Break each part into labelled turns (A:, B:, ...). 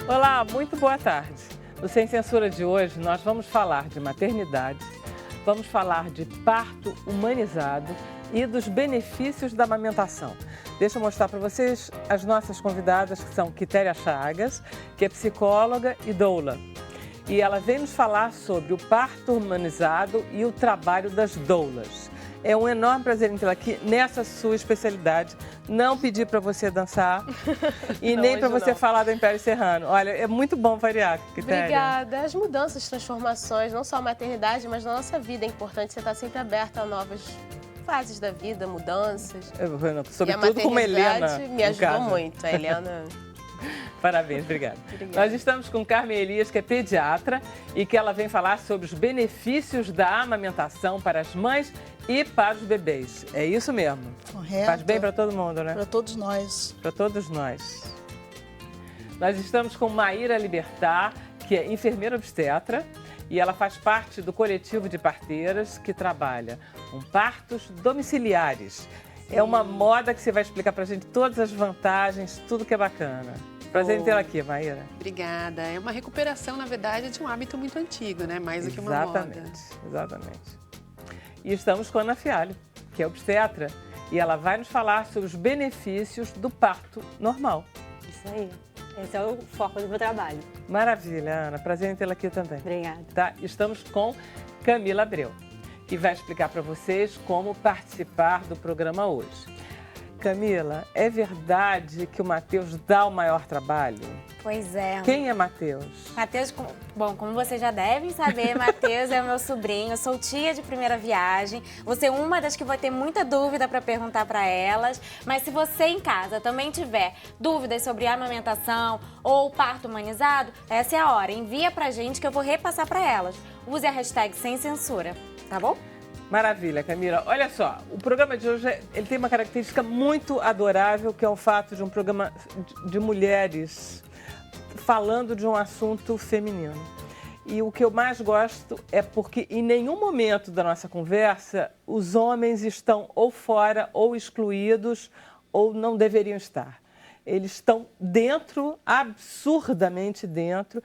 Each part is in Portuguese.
A: Olá, muito boa tarde. No Sem Censura de hoje, nós vamos falar de maternidade, vamos falar de parto humanizado e dos benefícios da amamentação. Deixa eu mostrar para vocês as nossas convidadas, que são Quitéria Chagas, que é psicóloga, e doula. E ela vem nos falar sobre o parto humanizado e o trabalho das doulas. É um enorme prazer em tê-la aqui nessa sua especialidade. Não pedi para você dançar e nem para você falar do Império Serrano. Olha, é muito bom variar, Quitéria.
B: Obrigada. As mudanças, transformações, não só a maternidade, mas na nossa vida é importante você estar sempre aberta a novas fases da vida, mudanças.
A: Sobretudo com a Helena.
B: Me ajudou muito, a Helena.
A: Parabéns, obrigada. Nós estamos com Carmen Elias, que é pediatra, e que ela vem falar sobre os benefícios da amamentação para as mães e para os bebês. É isso mesmo?
C: Correto.
A: Faz bem para todo mundo, né?
C: Para todos nós.
A: Para todos nós. Nós estamos com Maíra Libertar, que é enfermeira obstetra, e ela faz parte do coletivo de parteiras que trabalha com partos domiciliares. É uma moda que você vai explicar para a gente todas as vantagens, tudo que é bacana. Prazer em tê-la aqui, Maíra.
D: Obrigada. É uma recuperação, na verdade, de um hábito muito antigo, né? Mais do que uma moda.
A: Exatamente. E estamos com a Ana Fialho, que é obstetra, e ela vai nos falar sobre os benefícios do parto normal.
E: Isso aí. Esse é o foco do meu trabalho.
A: Maravilha, Ana. Prazer em tê-la aqui também.
E: Obrigada.
A: Tá? Estamos com Camila Abreu, que vai explicar para vocês como participar do programa hoje. Camila, é verdade que o Matheus dá o maior trabalho?
F: Pois é.
A: Quem é Matheus?
F: Matheus, bom, como vocês já devem saber, Matheus é o meu sobrinho, eu sou tia de primeira viagem. Você é uma das que vai ter muita dúvida para perguntar para elas. Mas se você em casa também tiver dúvidas sobre amamentação ou parto humanizado, essa é a hora. Envia pra gente que eu vou repassar para elas. Use a hashtag Sem Censura, tá bom?
A: Maravilha, Camila. Olha só, o programa de hoje ele tem uma característica muito adorável, que é o fato de um programa de mulheres falando de um assunto feminino. E o que eu mais gosto é porque em nenhum momento da nossa conversa os homens estão ou fora, ou excluídos, ou não deveriam estar. Eles estão dentro, absurdamente dentro,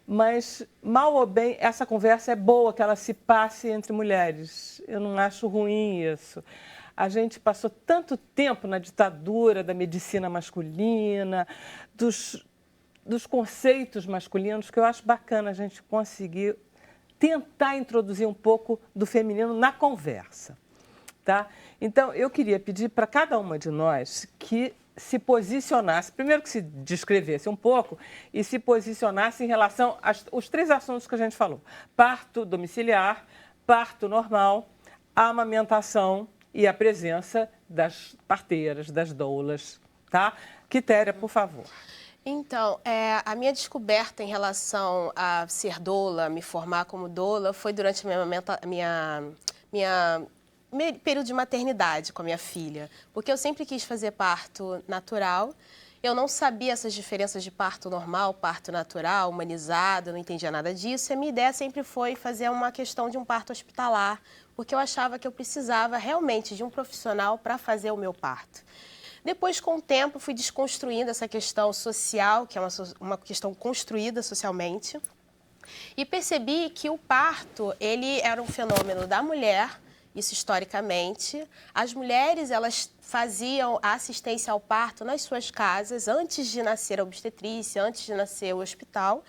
A: mas, mal ou bem, essa conversa é boa, que ela se passe entre mulheres. Eu não acho ruim isso. A gente passou tanto tempo na ditadura da medicina masculina, dos conceitos masculinos, que eu acho bacana a gente conseguir tentar introduzir um pouco do feminino na conversa, tá? Então, eu queria pedir para cada uma de nós que se posicionasse, primeiro que se descrevesse um pouco e se posicionasse em relação aos três assuntos que a gente falou: parto domiciliar, parto normal, a amamentação e a presença das parteiras, das doulas, tá? Quitéria, por favor.
B: Então, a minha descoberta em relação a ser doula, me formar como doula, foi durante meu período de maternidade com a minha filha, porque eu sempre quis fazer parto natural. Eu não sabia essas diferenças de parto normal, parto natural, humanizado, eu não entendia nada disso. E a minha ideia sempre foi fazer uma questão de um parto hospitalar, porque eu achava que eu precisava realmente de um profissional para fazer o meu parto. Depois, com o tempo, fui desconstruindo essa questão social, que é uma questão construída socialmente, e percebi que o parto, ele era um fenômeno da mulher. Isso historicamente. As mulheres, elas faziam a assistência ao parto nas suas casas, antes de nascer a obstetrícia, antes de nascer o hospital,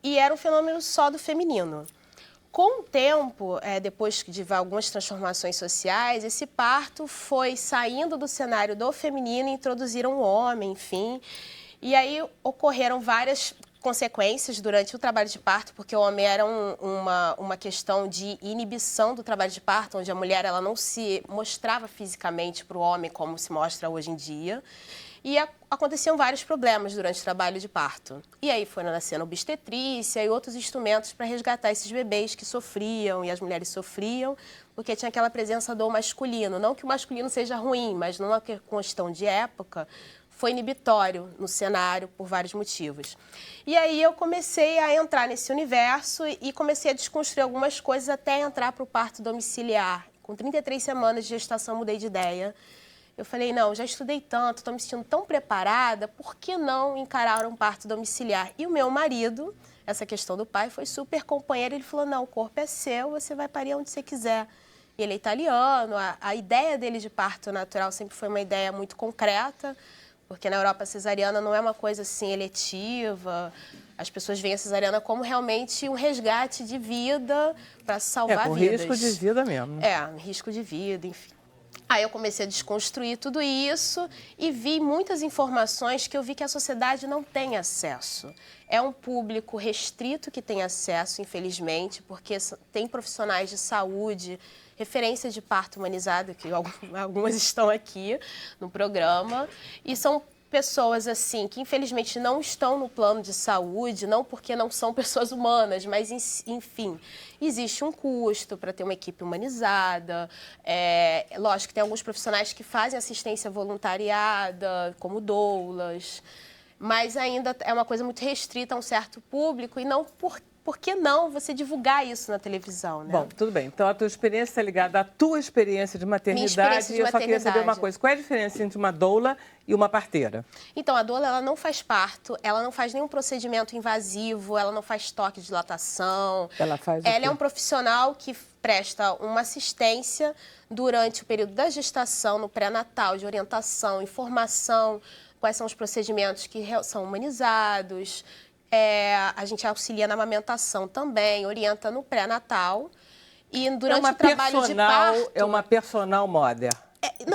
B: e era um fenômeno só do feminino. Com o tempo, depois de algumas transformações sociais, esse parto foi saindo do cenário do feminino e introduziram o homem, enfim. E aí ocorreram várias consequências durante o trabalho de parto, porque o homem era uma questão de inibição do trabalho de parto, onde a mulher ela não se mostrava fisicamente para o homem como se mostra hoje em dia. E aconteciam vários problemas durante o trabalho de parto. E aí foram nascendo obstetrícia e outros instrumentos para resgatar esses bebês que sofriam e as mulheres sofriam, porque tinha aquela presença do masculino. Não que o masculino seja ruim, mas numa questão de época, foi inibitório no cenário por vários motivos. E aí eu comecei a entrar nesse universo e comecei a desconstruir algumas coisas até entrar para o parto domiciliar. Com 33 semanas de gestação, mudei de ideia. Eu falei, não, já estudei tanto, estou me sentindo tão preparada, por que não encarar um parto domiciliar? E o meu marido, essa questão do pai, foi super companheiro, ele falou, não, o corpo é seu, você vai parir onde você quiser. E ele é italiano, a ideia dele de parto natural sempre foi uma ideia muito concreta, porque na Europa a cesariana não é uma coisa assim eletiva, as pessoas veem a cesariana como realmente um resgate de vida para salvar vidas.
A: Com risco de vida mesmo.
B: Risco de vida, enfim. Aí eu comecei a desconstruir tudo isso e vi muitas informações que eu vi que a sociedade não tem acesso. É um público restrito que tem acesso, infelizmente, porque tem profissionais de saúde, referência de parto humanizado, que algumas estão aqui no programa, e são pessoas assim que infelizmente não estão no plano de saúde, não porque não são pessoas humanas, mas enfim, existe um custo para ter uma equipe humanizada. Lógico que tem alguns profissionais que fazem assistência voluntariada, como doulas, mas ainda é uma coisa muito restrita a um certo público e não por que não você divulgar isso na televisão, né?
A: Bom, tudo bem. Então, a tua experiência está ligada à tua experiência de maternidade. E eu só queria saber uma coisa. Qual é a diferença entre uma doula e uma parteira?
B: Então, a doula, ela não faz parto, ela não faz nenhum procedimento invasivo, ela não faz toque de dilatação.
A: Ela faz
B: Ela é um profissional que presta uma assistência durante o período da gestação, no pré-natal, de orientação, informação, quais são os procedimentos que são humanizados. A gente auxilia na amamentação também, orienta no pré-natal e durante o trabalho de parto...
A: É uma personal mother,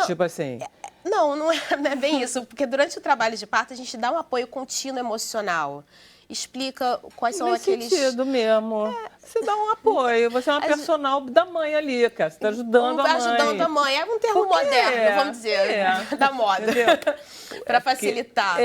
A: tipo assim...
B: Não é bem isso, porque durante o trabalho de parto a gente dá um apoio contínuo emocional, explica quais são aqueles...
A: Nesse sentido mesmo, você dá um apoio, você é uma personal da mãe ali, cara, você está ajudando a mãe.
B: Ajudando a mãe, é um termo moderno, vamos dizer, da moda, para facilitar.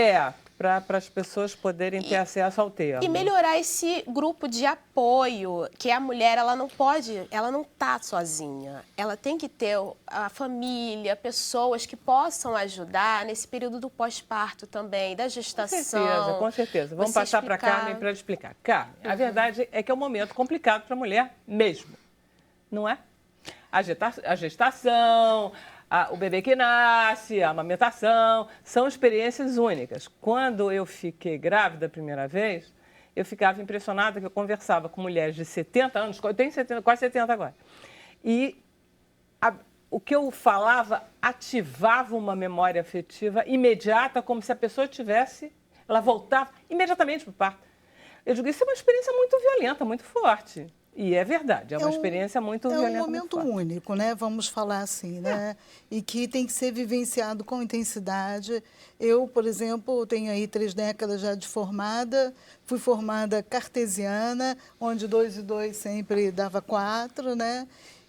A: Para as pessoas poderem ter acesso ao termo.
B: E melhorar esse grupo de apoio, que a mulher, ela não está sozinha. Ela tem que ter a família, pessoas que possam ajudar nesse período do pós-parto também, da gestação.
A: Com certeza. Vamos passar para a Carmen para explicar. Carmen, a verdade é que é um momento complicado para a mulher mesmo, não é? A gestação... o bebê que nasce, a amamentação, são experiências únicas. Quando eu fiquei grávida a primeira vez, eu ficava impressionada que eu conversava com mulheres de 70 anos, eu tenho quase 70 agora, e o que eu falava ativava uma memória afetiva imediata, como se a pessoa ela voltava imediatamente para o parto. Eu digo, isso é uma experiência muito violenta, muito forte. E é verdade, é uma experiência muito violenta.
C: É um momento único, né? Vamos falar assim, né? E que tem que ser vivenciado com intensidade. Eu, por exemplo, tenho aí 3 décadas já de formada, fui formada cartesiana, onde 2 e 2 sempre dava 4, né?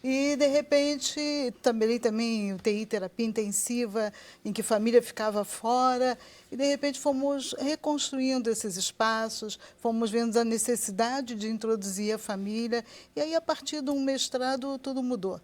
C: E, de repente, também UTI, terapia intensiva, em que família ficava fora. E, de repente, fomos reconstruindo esses espaços, fomos vendo a necessidade de introduzir a família. E aí, a partir de um mestrado, tudo mudou.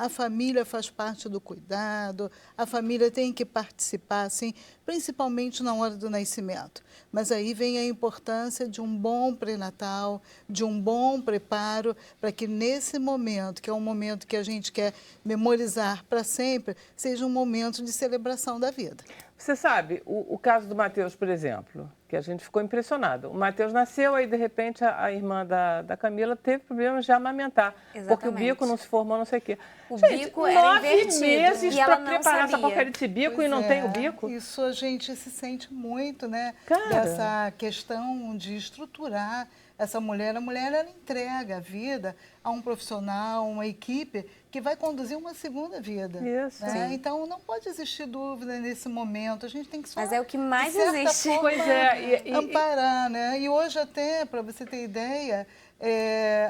C: A família faz parte do cuidado, a família tem que participar, sim, principalmente na hora do nascimento. Mas aí vem a importância de um bom pré-natal, de um bom preparo, para que nesse momento, que é um momento que a gente quer memorizar para sempre, seja um momento de celebração da vida.
A: Você sabe, o caso do Matheus, por exemplo, que a gente ficou impressionado. O Matheus nasceu, aí de repente a irmã da Camila teve problemas de amamentar. Exatamente. Porque o bico não se formou, não sei o quê.
F: O bico era invertido. 9
A: meses para preparar essa porcaria desse bico pois e não tem o bico.
C: Isso a gente se sente muito, né?
A: Cara.
C: Dessa questão de estruturar essa mulher. A mulher, ela entrega a vida a um profissional, uma equipe que vai conduzir uma segunda vida.
A: Isso.
C: Né? Então, não pode existir dúvida nesse momento. A gente tem que só,
F: mas é o que mais existe.
C: Forma,
A: pois é.
C: amparar, né? E hoje até, para você ter ideia,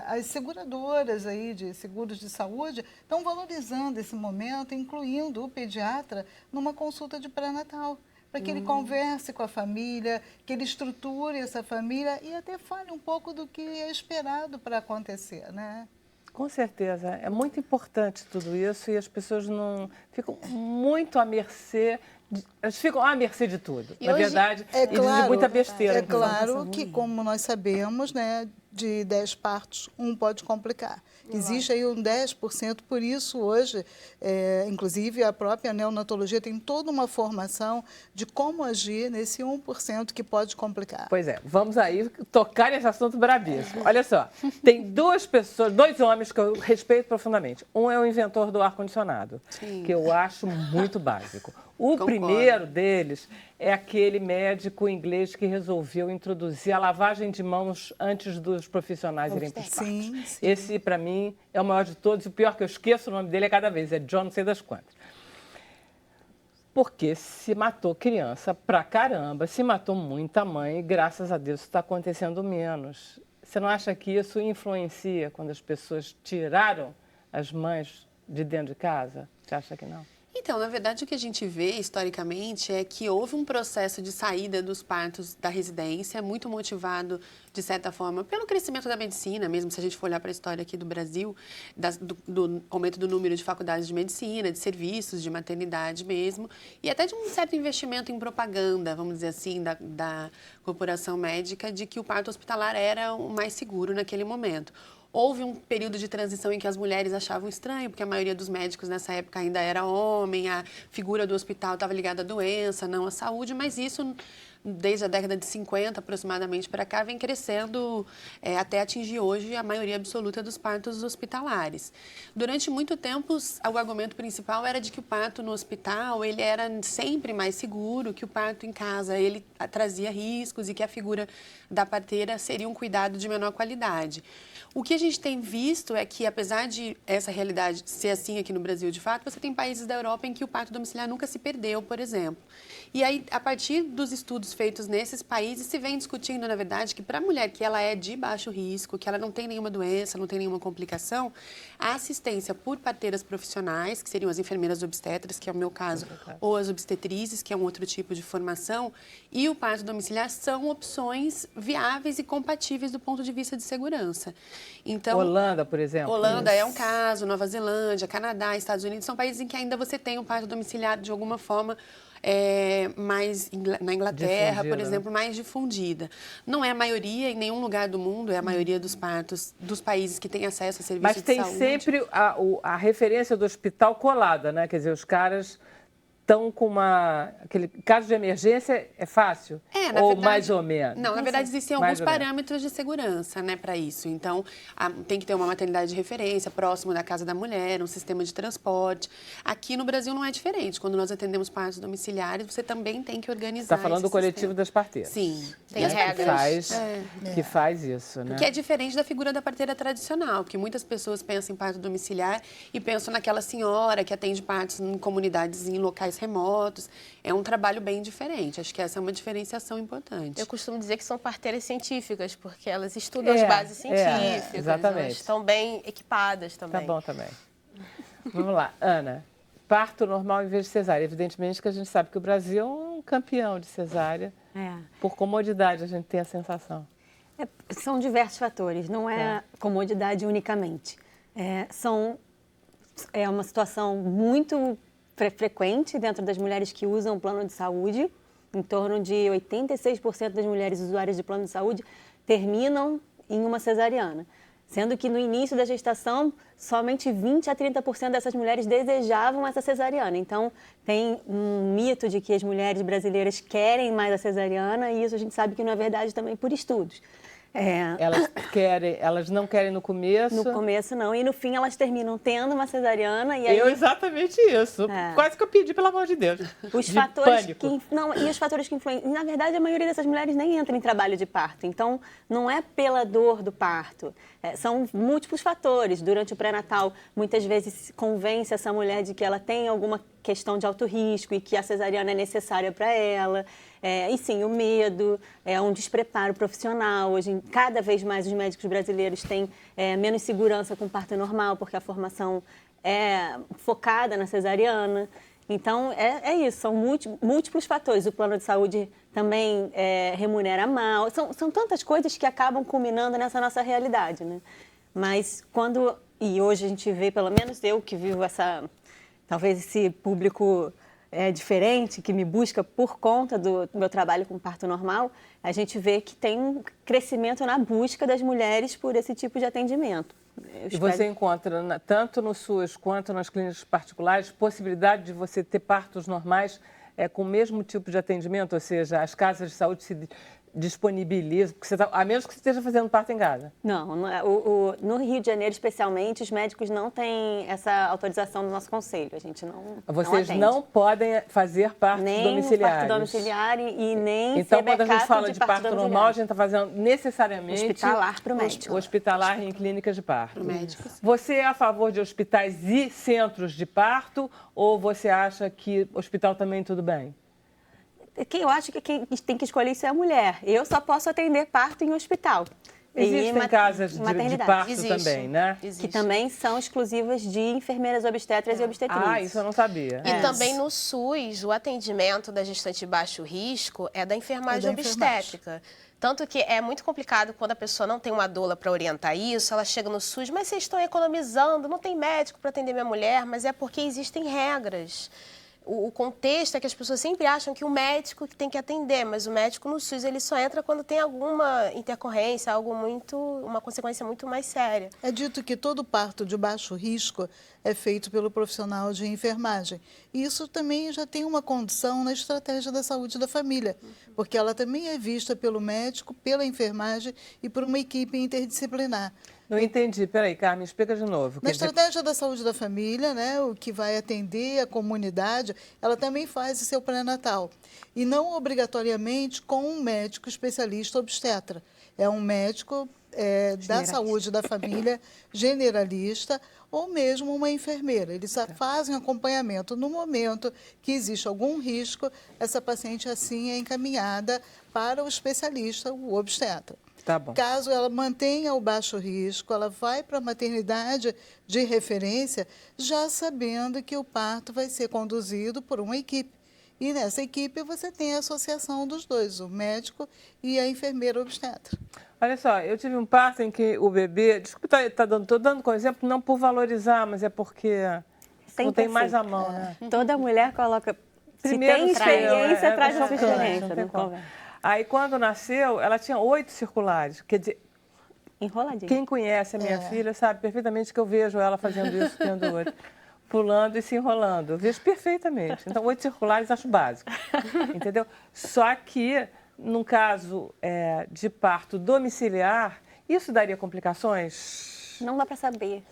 C: as seguradoras aí de seguros de saúde estão valorizando esse momento, incluindo o pediatra numa consulta de pré-natal, para que ele converse com a família, que ele estruture essa família e até fale um pouco do que é esperado para acontecer, né?
A: Com certeza. É muito importante tudo isso e as pessoas não ficam muito à mercê elas ficam à mercê de tudo,
B: E
A: na
B: hoje-
A: verdade,
C: É
A: e de
C: claro,
A: muita besteira.
C: É claro que, como nós sabemos, né, de 10 partos, um pode complicar. Existe aí um 10%, por isso hoje, inclusive a própria neonatologia tem toda uma formação de como agir nesse 1% que pode complicar.
A: Pois é, vamos aí tocar nesse assunto brabíssimo. Olha só, tem duas pessoas, dois homens que eu respeito profundamente. Um é o inventor do ar-condicionado, que eu acho muito básico. O
D: Concordo.
A: primeiro deles é aquele médico inglês que resolveu introduzir a lavagem de mãos antes dos profissionais irem para os partos.
C: Sim, sim.
A: Esse, para mim, é o maior de todos. E o pior que eu esqueço o nome dele é cada vez. É John não sei das quantas. Porque se matou criança pra caramba, se matou muita mãe e, graças a Deus, está acontecendo menos. Você não acha que isso influencia quando as pessoas tiraram as mães de dentro de casa? Você acha que não?
D: Então, na verdade, o que a gente vê historicamente é que houve um processo de saída dos partos da residência, muito motivado, de certa forma, pelo crescimento da medicina, mesmo se a gente for olhar para a história aqui do Brasil, do aumento do número de faculdades de medicina, de serviços, de maternidade mesmo, e até de um certo investimento em propaganda, vamos dizer assim, da corporação médica, de que o parto hospitalar era o mais seguro naquele momento. Houve um período de transição em que as mulheres achavam estranho, porque a maioria dos médicos nessa época ainda era homem, a figura do hospital estava ligada à doença, não à saúde, mas isso, desde a década de 50 aproximadamente para cá, vem crescendo até atingir hoje a maioria absoluta dos partos hospitalares. Durante muito tempo, o argumento principal era de que o parto no hospital ele era sempre mais seguro, que o parto em casa ele trazia riscos e que a figura da parteira seria um cuidado de menor qualidade. O que a gente tem visto é que, apesar de essa realidade ser assim aqui no Brasil, de fato, você tem países da Europa em que o parto domiciliar nunca se perdeu, por exemplo. E aí, a partir dos estudos feitos nesses países, se vem discutindo, na verdade, que para a mulher que ela é de baixo risco, que ela não tem nenhuma doença, não tem nenhuma complicação, a assistência por parteiras profissionais, que seriam as enfermeiras obstetras, que é o meu caso, ou as obstetrizes, que é um outro tipo de formação, e o parto domiciliar são opções viáveis e compatíveis do ponto de vista de segurança. Então,
A: Holanda, por exemplo.
D: Holanda é um caso, Nova Zelândia, Canadá, Estados Unidos, são países em que ainda você tem um parto domiciliar de alguma forma mais na Inglaterra,
A: Difundida,
D: por exemplo, mais difundida. Não é a maioria em nenhum lugar do mundo, é a maioria dos partos dos países que têm acesso a serviços
A: Mas
D: de
A: tem
D: saúde.
A: sempre a referência do hospital colada, né? Quer dizer, os caras estão com aquele caso de emergência é fácil?
D: Na
A: ou
D: verdade,
A: mais ou menos?
D: Não, na verdade existem
A: Mais
D: alguns
A: ou menos.
D: parâmetros de segurança, né, para isso. Então, tem que ter uma maternidade de referência próximo da casa da mulher, um sistema de transporte. Aqui no Brasil não é diferente. Quando nós atendemos partos domiciliares, você também tem que organizar.
A: Você está falando
D: esse
A: do coletivo
D: sistema.
A: das parteiras.
D: Sim,
B: Tem
D: das
B: regras.
A: Que faz isso, né?
D: Que é diferente da figura da parteira tradicional, porque muitas pessoas pensam em parto domiciliar e pensam naquela senhora que atende partos em comunidades, em locais remotos. É um trabalho bem diferente. Acho que essa é uma diferenciação importante.
B: Eu costumo dizer que são parteiras científicas, porque elas estudam as bases científicas.
A: exatamente.
B: Elas estão bem equipadas também.
A: Tá bom também. Vamos lá, Ana. Parto normal em vez de cesárea. Evidentemente que a gente sabe que o Brasil é um campeão de cesárea. Por comodidade, a gente tem a sensação.
E: São diversos fatores, não é comodidade unicamente. É uma situação muito frequente dentro das mulheres que usam o plano de saúde. Em torno de 86% das mulheres usuárias de plano de saúde terminam em uma cesariana. Sendo que no início da gestação, somente 20% a 30% dessas mulheres desejavam essa cesariana. Então, tem um mito de que as mulheres brasileiras querem mais a cesariana, e isso a gente sabe que não é verdade também por estudos.
A: Elas não querem no começo.
E: No começo não, e no fim elas terminam tendo uma cesariana e aí...
A: Exatamente isso. Quase que eu pedi, pelo amor de Deus.
E: Os
A: de
E: fatores
A: pânico.
E: e os fatores que influenciam... Na verdade, a maioria dessas mulheres nem entra em trabalho de parto. Então, não é pela dor do parto. São múltiplos fatores. Durante o pré-natal, muitas vezes se convence essa mulher de que ela tem alguma questão de alto risco e que a cesariana é necessária para ela. E sim, o medo, um despreparo profissional. Hoje, cada vez mais os médicos brasileiros têm menos segurança com parto normal, porque a formação é focada na cesariana. Então, é isso, são múltiplos fatores. O plano de saúde também remunera mal. São tantas coisas que acabam culminando nessa nossa realidade, né? Mas e hoje a gente vê, pelo menos eu que vivo talvez esse público diferente, que me busca por conta do meu trabalho com parto normal, a gente vê que tem um crescimento na busca das mulheres por esse tipo de atendimento.
A: E você encontra, tanto no SUS quanto nas clínicas particulares, possibilidade de você ter partos normais com o mesmo tipo de atendimento? Ou seja, as casas de saúde se disponibilizam, porque a menos que você esteja fazendo parto em casa.
E: Não, no Rio de Janeiro, especialmente, os médicos não têm essa autorização do nosso conselho. A gente não
A: Vocês
E: atende.
A: não podem fazer partos
E: nem
A: domiciliares.
E: parto domiciliar e nem
A: então,
E: ser
A: quando a gente
E: backup
A: fala de parto normal, a gente está fazendo necessariamente
E: hospitalar para o médico.
A: Hospitalar em clínicas de parto.
D: Médicos.
A: Você é a favor de hospitais e centros de parto ou você acha que hospital também tudo bem?
E: Eu acho que quem tem que escolher isso é a mulher. Eu só posso atender parto em hospital.
A: Existem casas de parto também, né?
E: Que também são exclusivas de enfermeiras obstetras e obstetrizes.
A: Ah, isso eu não sabia.
B: E também no SUS, o atendimento da gestante de baixo risco é da enfermagem obstétrica. Tanto que é muito complicado quando a pessoa não tem uma doula para orientar isso, ela chega no SUS, mas vocês estão economizando, não tem médico para atender minha mulher, mas é porque existem regras. O contexto é que as pessoas sempre acham que o médico que tem que atender, mas o médico no SUS ele só entra quando tem alguma intercorrência, uma consequência muito mais séria.
C: É dito que todo parto de baixo risco é feito pelo profissional de enfermagem. E isso também já tem uma condição na estratégia da saúde da família, porque ela também é vista pelo médico, pela enfermagem e por uma equipe interdisciplinar.
A: Não entendi. Peraí, Carmen, explica de novo.
C: Na estratégia da saúde da família, né, o que vai atender a comunidade, ela também faz o seu pré-natal. E não obrigatoriamente com um médico especialista obstetra. É um médico da saúde da família generalista ou mesmo uma enfermeira. Eles fazem acompanhamento. No momento que existe algum risco, essa paciente assim é encaminhada para o especialista, o obstetra.
A: Tá bom.
C: Caso ela mantenha o baixo risco, ela vai para a maternidade de referência, já sabendo que o parto vai ser conduzido por uma equipe. E nessa equipe você tem a associação dos dois, o médico e a enfermeira obstetra.
A: Olha só, eu tive um parto em que o bebê... Desculpa, estou dando como exemplo, não por valorizar, mas é porque não tem mais a mão, né?
E: Toda mulher coloca...
A: Primeiro
E: se tem experiência, traz a sua
A: chocante,
E: experiência.
A: não tem como. Aí, quando nasceu, ela tinha 8 circulares. Quer dizer,
E: enroladinha.
A: Quem conhece a minha filha sabe perfeitamente que eu vejo ela fazendo isso, tendo 8, pulando e se enrolando. Eu vejo perfeitamente. Então, 8 circulares acho básico, entendeu? Só que, num caso de parto domiciliar, isso daria complicações?
E: Não dá para saber.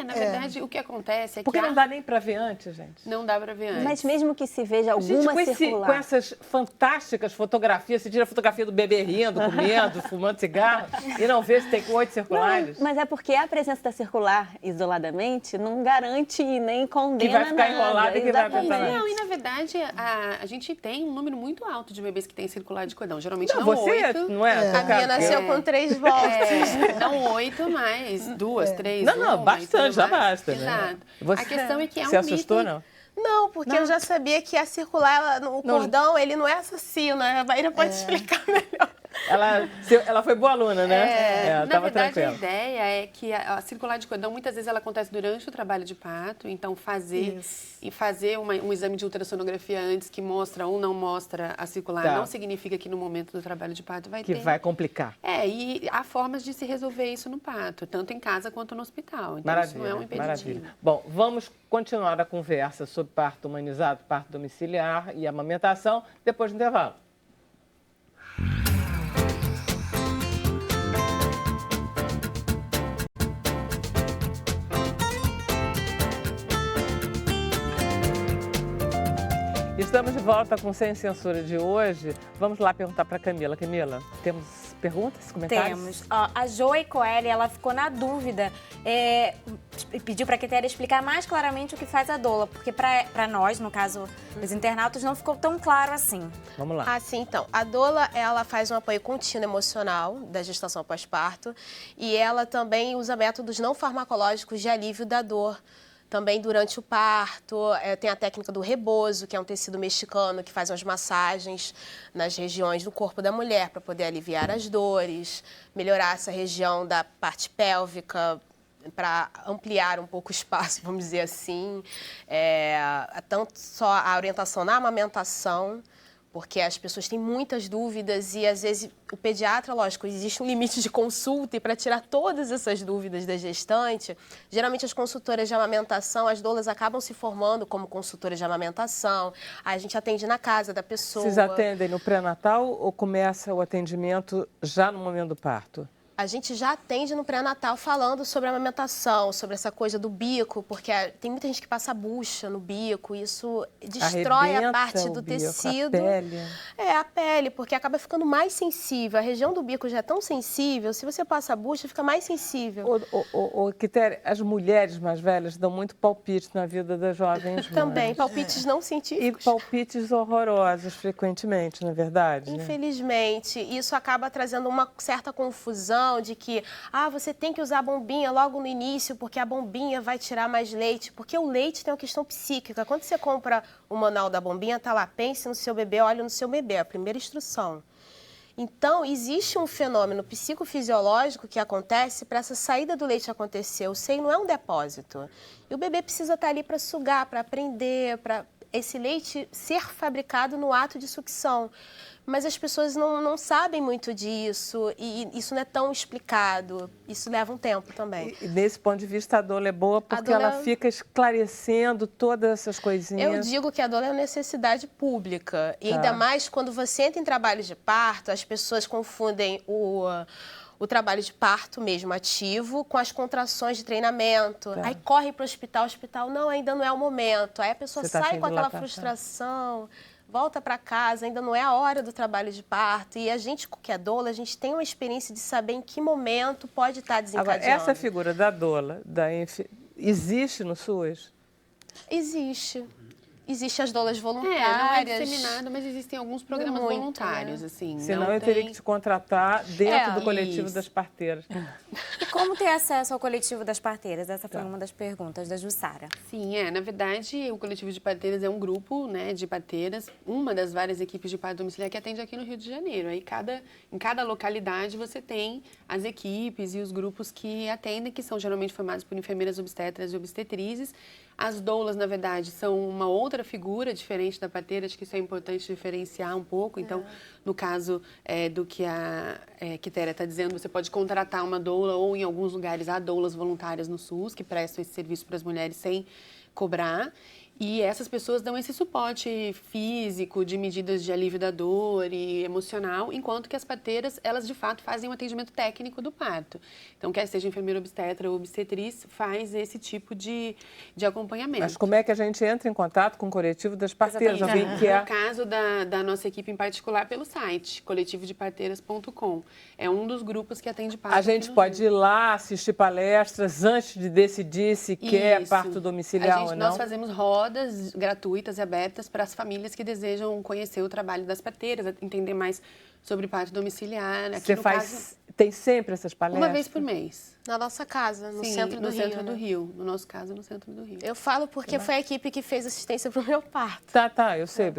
D: Na verdade, o que acontece é
A: Porque
D: que...
A: não dá nem para ver antes, gente.
D: Não dá para ver antes.
E: Mas mesmo que se veja alguma circular...
A: Com essas fantásticas fotografias, você tira a fotografia do bebê rindo, comendo, fumando cigarro, e não vê se tem 8 circulares.
E: Não, mas é porque a presença da circular isoladamente não garante e nem condena
A: que vai ficar
E: nada.
A: Enrolada e que vai aguentar.
D: Não, e na verdade, a gente tem um número muito alto de bebês que têm circular de cordão. Geralmente não
A: você
D: 8.
A: Não é?
B: A minha nasceu com 3 voltas.
D: Não 8, mas 2, 3.
A: Não, bastante, já basta, né?
D: Exato.
A: Você,
D: a questão é que é um
A: se assustou,
D: mito...
A: não?
B: Não, porque eu já sabia que a circular, o cordão, ele não é assassino. A Maíra pode explicar melhor.
A: Ela foi boa aluna, né?
D: Na verdade, a ideia é que a circular de cordão, muitas vezes, ela acontece durante o trabalho de parto. Então, fazer um exame de ultrassonografia antes que mostra ou não mostra a circular não significa que no momento do trabalho de parto vai ter.
A: Que vai complicar.
D: E há formas de se resolver isso no parto, tanto em casa quanto no hospital. Então, isso não é um impeditivo.
A: Maravilha. Bom, vamos continuar a conversa sobre parto humanizado, parto domiciliar e amamentação depois do intervalo. Estamos de volta com Sem Censura de hoje. Vamos lá perguntar para a Camila. Camila, temos perguntas, comentários?
F: Temos. A Joey Coelho, ela ficou na dúvida, pediu para a Quitéria explicar mais claramente o que faz a doula, porque para nós, no caso dos internautas, não ficou tão claro assim.
A: Vamos lá.
B: Sim, então. A doula, ela faz um apoio contínuo emocional da gestação pós-parto e ela também usa métodos não farmacológicos de alívio da dor. Também durante o parto, tem a técnica do rebozo, que é um tecido mexicano que faz umas massagens nas regiões do corpo da mulher para poder aliviar as dores, melhorar essa região da parte pélvica, para ampliar um pouco o espaço, vamos dizer assim, tanto só a orientação na amamentação, porque as pessoas têm muitas dúvidas e, às vezes, o pediatra, lógico, existe um limite de consulta e para tirar todas essas dúvidas da gestante, geralmente as consultoras de amamentação, as doulas acabam se formando como consultoras de amamentação, a gente atende na casa da pessoa.
A: Vocês atendem no pré-natal ou começa o atendimento já no momento do parto?
B: A gente já atende no pré-natal falando sobre a amamentação, sobre essa coisa do bico, porque tem muita gente que passa bucha no bico, e isso destrói a parte do tecido.
A: A pele.
B: A pele, porque acaba ficando mais sensível. A região do bico já é tão sensível, se você passa bucha, fica mais sensível.
A: Quitéria, as mulheres mais velhas dão muito palpite na vida das jovens mães.
B: Também, palpites não científicos.
A: E palpites horrorosos, frequentemente, na verdade.
B: Infelizmente, isso acaba trazendo uma certa confusão de que, você tem que usar a bombinha logo no início, porque a bombinha vai tirar mais leite, porque o leite tem uma questão psíquica. Quando você compra o manual da bombinha, tá lá, pense no seu bebê, olhe no seu bebê, a primeira instrução. Então, existe um fenômeno psicofisiológico que acontece para essa saída do leite acontecer. O seio não é um depósito. E o bebê precisa estar ali para sugar, para aprender, para esse leite ser fabricado no ato de sucção. Mas as pessoas não sabem muito disso e isso não é tão explicado. Isso leva um tempo também.
A: E desse ponto de vista, a doula é boa porque ela fica esclarecendo todas essas coisinhas.
B: Eu digo que a doula é uma necessidade pública. E ainda mais quando você entra em trabalho de parto, as pessoas confundem o trabalho de parto mesmo ativo com as contrações de treinamento. Aí corre para o hospital, não, ainda não é o momento. Aí a pessoa sai com aquela frustração, volta para casa, ainda não é a hora do trabalho de parto. E a gente, que é doula, a gente tem uma experiência de saber em que momento pode estar desencadeando.
A: Agora, essa figura da doula, existe no SUS?
B: Existe. Existem as doulas voluntárias.
D: Não é disseminado, mas existem alguns programas voluntários, assim.
A: Senão eu teria que te contratar dentro do coletivo das parteiras.
F: E como ter acesso ao coletivo das parteiras? Essa foi uma das perguntas da Jussara.
D: Sim, na verdade, o coletivo de parteiras é um grupo, né, de parteiras, uma das várias equipes de parto domiciliar que atende aqui no Rio de Janeiro. Aí em cada localidade você tem as equipes e os grupos que atendem, que são geralmente formados por enfermeiras obstetras e obstetrizes. As doulas, na verdade, são uma outra figura diferente da parteira, acho que isso é importante diferenciar um pouco. Então, no caso do que a Quitéria está dizendo, você pode contratar uma doula ou, em alguns lugares, há doulas voluntárias no SUS que prestam esse serviço para as mulheres sem cobrar. E essas pessoas dão esse suporte físico, de medidas de alívio da dor e emocional, enquanto que as parteiras, elas de fato fazem um atendimento técnico do parto. Então, quer seja enfermeira obstetra ou obstetriz, faz esse tipo de acompanhamento.
A: Mas como é que a gente entra em contato com o coletivo das parteiras?
D: No caso da nossa equipe em particular, pelo site, coletivodeparteiras.com. É um dos grupos que atende parto.
A: A gente pode ir lá assistir palestras antes de decidir se quer parto domiciliar ou não?
D: Nós fazemos rodas gratuitas e abertas para as famílias que desejam conhecer o trabalho das parteiras, entender mais sobre parto domiciliar.
A: Aqui tem sempre essas palestras?
D: Uma vez por mês.
B: Na nossa casa, no centro do Rio.
D: No centro do Rio. No nosso caso, no centro do Rio.
B: Eu falo porque foi a equipe que fez assistência para o meu parto.
A: Eu sei,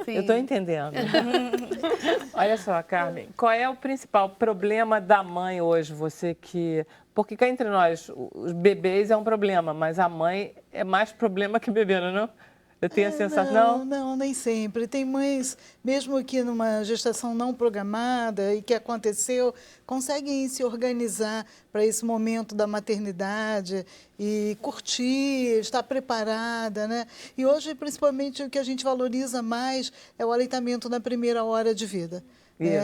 A: eu estou entendendo. Olha só, Carmen, qual é o principal problema da mãe hoje, porque cá entre nós, os bebês é um problema, mas a mãe é mais problema que bebê, não? Eu tenho a sensação...
C: Não, nem sempre. Tem mães, mesmo que numa gestação não programada e que aconteceu, conseguem se organizar para esse momento da maternidade e curtir, estar preparada, né? E hoje, principalmente, o que a gente valoriza mais é o aleitamento na primeira hora de vida.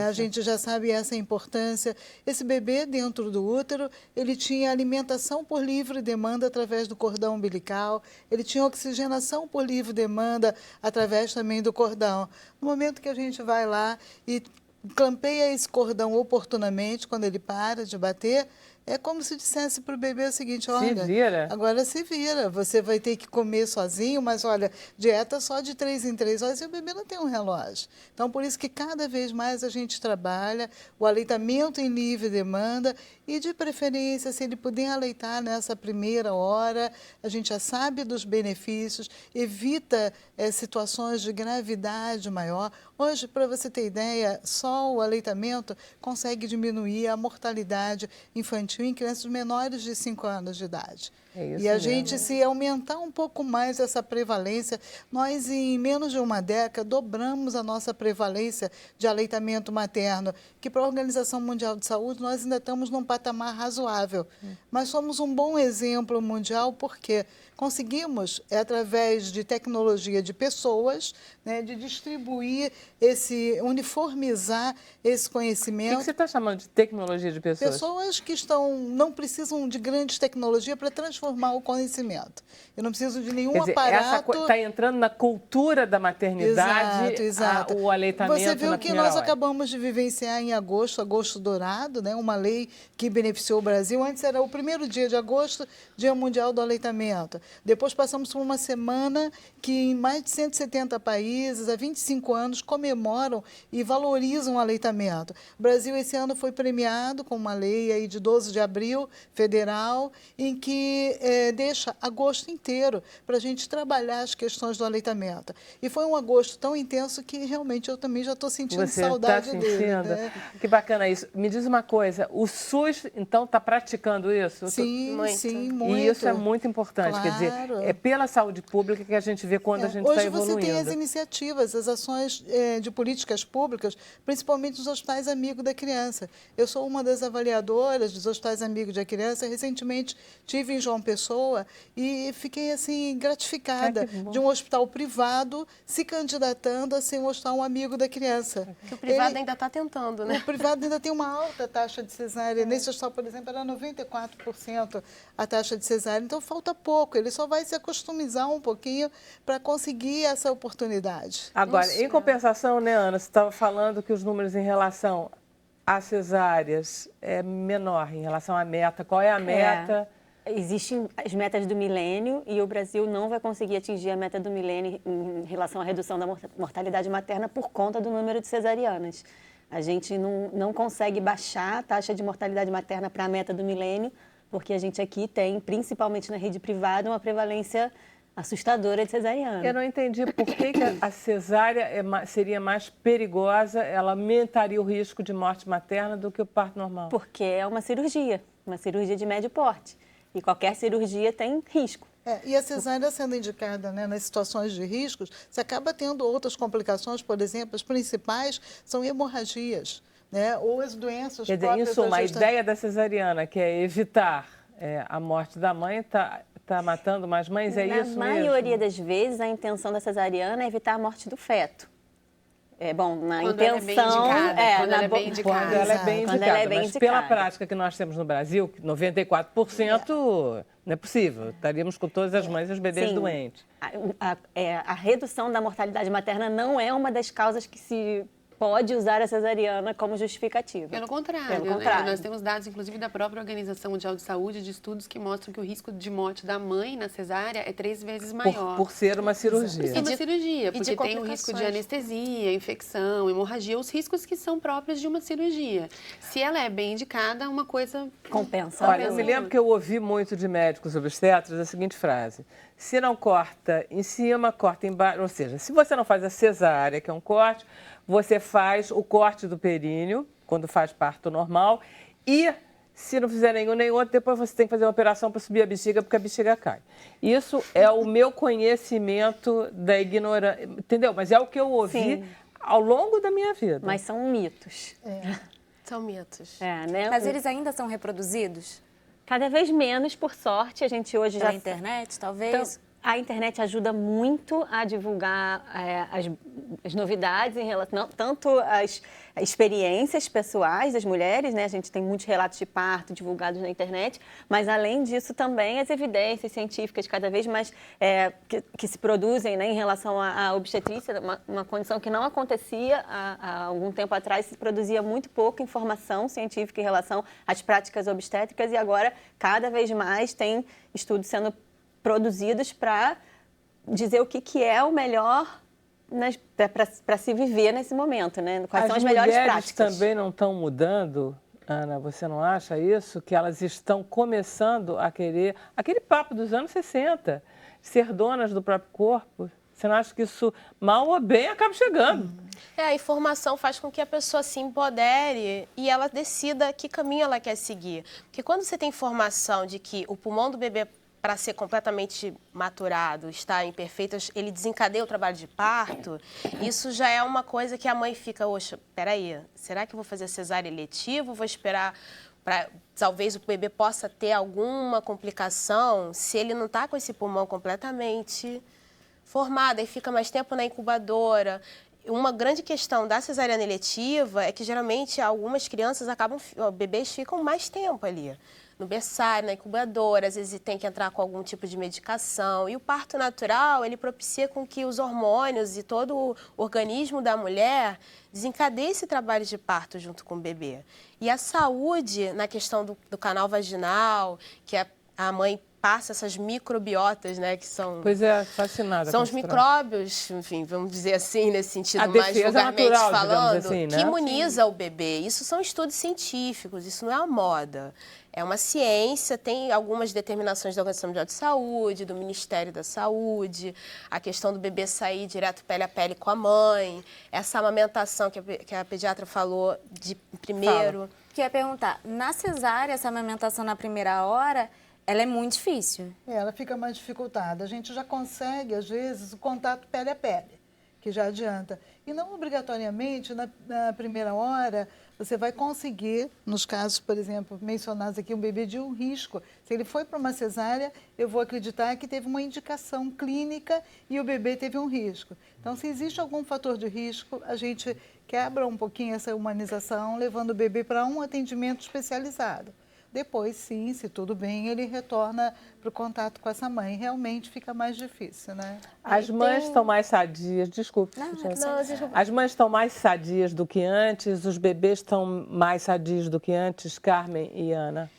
C: A gente já sabe essa importância. Esse bebê dentro do útero, ele tinha alimentação por livre demanda através do cordão umbilical, ele tinha oxigenação por livre demanda através também do cordão. No momento que a gente vai lá e clampeia esse cordão oportunamente, quando ele para de bater, é como se dissesse para o bebê o seguinte, olha, agora se vira, você vai ter que comer sozinho, mas olha, dieta só de 3 em 3 horas e o bebê não tem um relógio. Então, por isso que cada vez mais a gente trabalha o aleitamento em livre demanda e, de preferência, se ele puder aleitar nessa primeira hora, a gente já sabe dos benefícios, evita situações de gravidade maior. Hoje, para você ter ideia, só o aleitamento consegue diminuir a mortalidade infantil infantil em crianças menores de 5 anos de idade.
A: É isso
C: E a
A: mesmo.
C: gente, se aumentar um pouco mais essa prevalência, nós em menos de uma década dobramos a nossa prevalência de aleitamento materno, que para a Organização Mundial de Saúde nós ainda estamos num patamar razoável. Mas somos um bom exemplo mundial porque conseguimos, através de tecnologia de pessoas, né, de distribuir uniformizar esse
A: O
C: conhecimento.
A: que você está chamando de tecnologia de pessoas?
C: Pessoas que não precisam de grandes tecnologia para transformar o conhecimento. Eu não preciso de nenhum
A: Quer dizer,
C: aparato.
A: está entrando na cultura da maternidade
C: Exato.
A: o aleitamento
C: Você viu
A: na
C: que
A: primeira
C: nós
A: hora.
C: acabamos de vivenciar em agosto dourado, né? Uma lei que beneficiou o Brasil. Antes era o primeiro dia de agosto, Dia Mundial do Aleitamento. Depois passamos por uma semana que em mais de 170 países, há 25 anos, comemoram e valorizam o aleitamento. O Brasil esse ano foi premiado com uma lei aí de 12 de abril, federal, em que deixa agosto inteiro para a gente trabalhar as questões do aleitamento. E foi um agosto tão intenso que realmente eu também já estou sentindo
A: Você
C: saudade
A: está
C: dele.
A: sentindo?
C: Né?
A: Que bacana isso. Me diz uma coisa, o SUS, então, está praticando isso?
C: Sim,
B: Muito.
C: sim, muito.
A: E isso é muito importante, quer dizer,
C: Claro.
A: é pela saúde pública que a gente vê quando a gente está
C: Hoje
A: evoluindo.
C: você tem as iniciativas, as ações de políticas públicas, principalmente nos hospitais amigos da criança. Eu sou uma das avaliadoras dos hospitais amigos da criança. Recentemente estive em João Pessoa e fiquei assim gratificada
A: que bom.
C: de um hospital privado se candidatando a ser um hospital amigo da criança.
B: Que o privado ainda está tentando, né?
C: O privado ainda tem uma alta taxa de cesárea. Nesse hospital, por exemplo, era 94% a taxa de cesárea. Então, falta pouco. Ele só vai se acostumizar um pouquinho para conseguir essa oportunidade.
A: Agora,
B: Nossa.
A: em compensação, né, Ana, você estava falando que os números em relação às cesáreas é menor em relação à meta. Qual é a meta?
E: Existem as metas do milênio e o Brasil não vai conseguir atingir a meta do milênio em relação à redução da mortalidade materna por conta do número de cesarianas. A gente não consegue baixar a taxa de mortalidade materna para a meta do milênio, porque a gente aqui tem, principalmente na rede privada, uma prevalência assustadora de cesariana.
A: Eu não entendi por que a cesárea seria mais perigosa, ela aumentaria o risco de morte materna do que o parto normal.
E: Porque é uma cirurgia de médio porte. E qualquer cirurgia tem risco.
C: E a cesárea sendo indicada, né, nas situações de riscos, você acaba tendo outras complicações, por exemplo, as principais são hemorragias, né, ou as doenças
A: Quer dizer, em
C: próprias
A: suma,
C: da
A: a
C: gestação.
A: ideia da cesariana, que é evitar a morte da mãe, está matando mais mães, é isso mesmo?
E: Na maioria das vezes, a intenção da cesariana é evitar a morte do feto. Na
D: Quando ela é bem
E: intenção...
D: indicada, quando ela é bem indicada.
A: Quando ela é bem
E: Quando ela
A: indicada,
E: é bem
A: mas pela
E: indicada.
A: prática que nós temos no Brasil, 94% não é possível. Estaríamos com todas as mães e os bebês
E: Sim.
A: doentes.
E: A redução da mortalidade materna não é uma das causas que se pode usar a cesariana como justificativa.
D: Pelo contrário, né? Nós temos dados, inclusive, da própria Organização Mundial de Saúde, de estudos que mostram que o risco de morte da mãe na cesárea é 3 vezes maior.
A: Por ser uma cirurgia.
D: É uma cirurgia, porque
B: de
D: tem o risco de
B: complicações.
D: anestesia, infecção, hemorragia, os riscos que são próprios de uma cirurgia. Se ela é bem indicada, uma coisa
E: Compensa.
A: Olha, eu me lembro que eu ouvi muito de médicos obstetras a seguinte frase: se não corta em cima, corta embaixo. Ou seja, se você não faz a cesárea, que é um corte, você faz o corte do períneo, quando faz parto normal, e se não fizer nenhum nem outro, depois você tem que fazer uma operação para subir a bexiga, porque a bexiga cai. Isso é o meu conhecimento da ignorância, entendeu? Mas é o que eu ouvi
E: Sim.
A: ao longo da minha vida.
E: Mas são mitos.
B: São mitos.
E: Né?
F: Mas eles ainda são reproduzidos?
E: Cada vez menos, por sorte, a gente hoje
F: Pela
E: já...
F: internet, talvez?
E: Então, a internet ajuda muito a divulgar as novidades em relação, tanto às experiências pessoais das mulheres, né? A gente tem muitos relatos de parto divulgados na internet, mas além disso também as evidências científicas cada vez mais que se produzem, né, em relação à obstetrícia, uma condição que não acontecia há algum tempo atrás, se produzia muito pouca informação científica em relação às práticas obstétricas e agora cada vez mais tem estudos sendo produzidos para dizer o que é o melhor para se viver nesse momento, né? Quais são as melhores práticas.
A: As mulheres também não estão mudando, Ana, você não acha isso? Que elas estão começando a querer, aquele papo dos anos 60, ser donas do próprio corpo, Você não acha que isso, mal ou bem, acaba chegando?
B: A informação faz com que a pessoa se empodere e ela decida que caminho ela quer seguir. Porque quando você tem informação de que o pulmão do bebê, para ser completamente maturado, está em perfeitas, ele desencadeia o trabalho de parto, isso já é uma coisa que a mãe fica, oxa, peraí, será que eu vou fazer cesárea eletiva? Vou esperar para talvez o bebê possa ter alguma complicação se ele não está com esse pulmão completamente formado, aí fica mais tempo na incubadora. Uma grande questão da cesariana eletiva é que geralmente algumas crianças bebês ficam mais tempo ali. No berçário, na incubadora, às vezes tem que entrar com algum tipo de medicação. E o parto natural, ele propicia com que os hormônios e todo o organismo da mulher desencadeie esse trabalho de parto junto com o bebê. E a saúde na questão do canal vaginal, que a mãe passa essas microbiotas, né, que são...
A: Pois é, fascinada.
B: São os micróbios, enfim, vamos dizer assim, nesse sentido
A: A
B: mais
A: defesa
B: vulgarmente
A: natural,
B: falando,
A: digamos assim, né?
B: que imuniza o bebê. Isso são estudos científicos, isso não é uma moda. É uma ciência, tem algumas determinações da Organização Mundial de Saúde, do Ministério da Saúde, a questão do bebê sair direto pele a pele com a mãe, essa amamentação que a pediatra falou de primeiro.
F: Queria perguntar, na cesárea, essa amamentação na primeira hora, ela é muito difícil.
C: Ela fica mais dificultada. A gente já consegue, às vezes, o contato pele a pele, que já adianta. E não obrigatoriamente, na primeira hora, você vai conseguir, nos casos, por exemplo, mencionados aqui, um bebê de um risco. Se ele foi para uma cesárea, eu vou acreditar que teve uma indicação clínica e o bebê teve um risco. Então, se existe algum fator de risco, a gente quebra um pouquinho essa humanização, levando o bebê para um atendimento especializado. Depois, sim, se tudo bem, ele retorna para o contato com essa mãe. Realmente fica mais difícil, né?
A: As mães estão mais sadias, desculpe. As mães estão mais sadias do que antes, os bebês estão mais sadios do que antes, Carmen e Ana,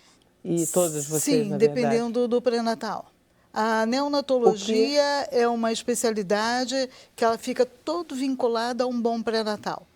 A: e todos vocês,
C: sim,
A: na verdade.
C: dependendo do pré-natal. A neonatologia é uma especialidade que ela fica todo vinculada a um bom pré-natal.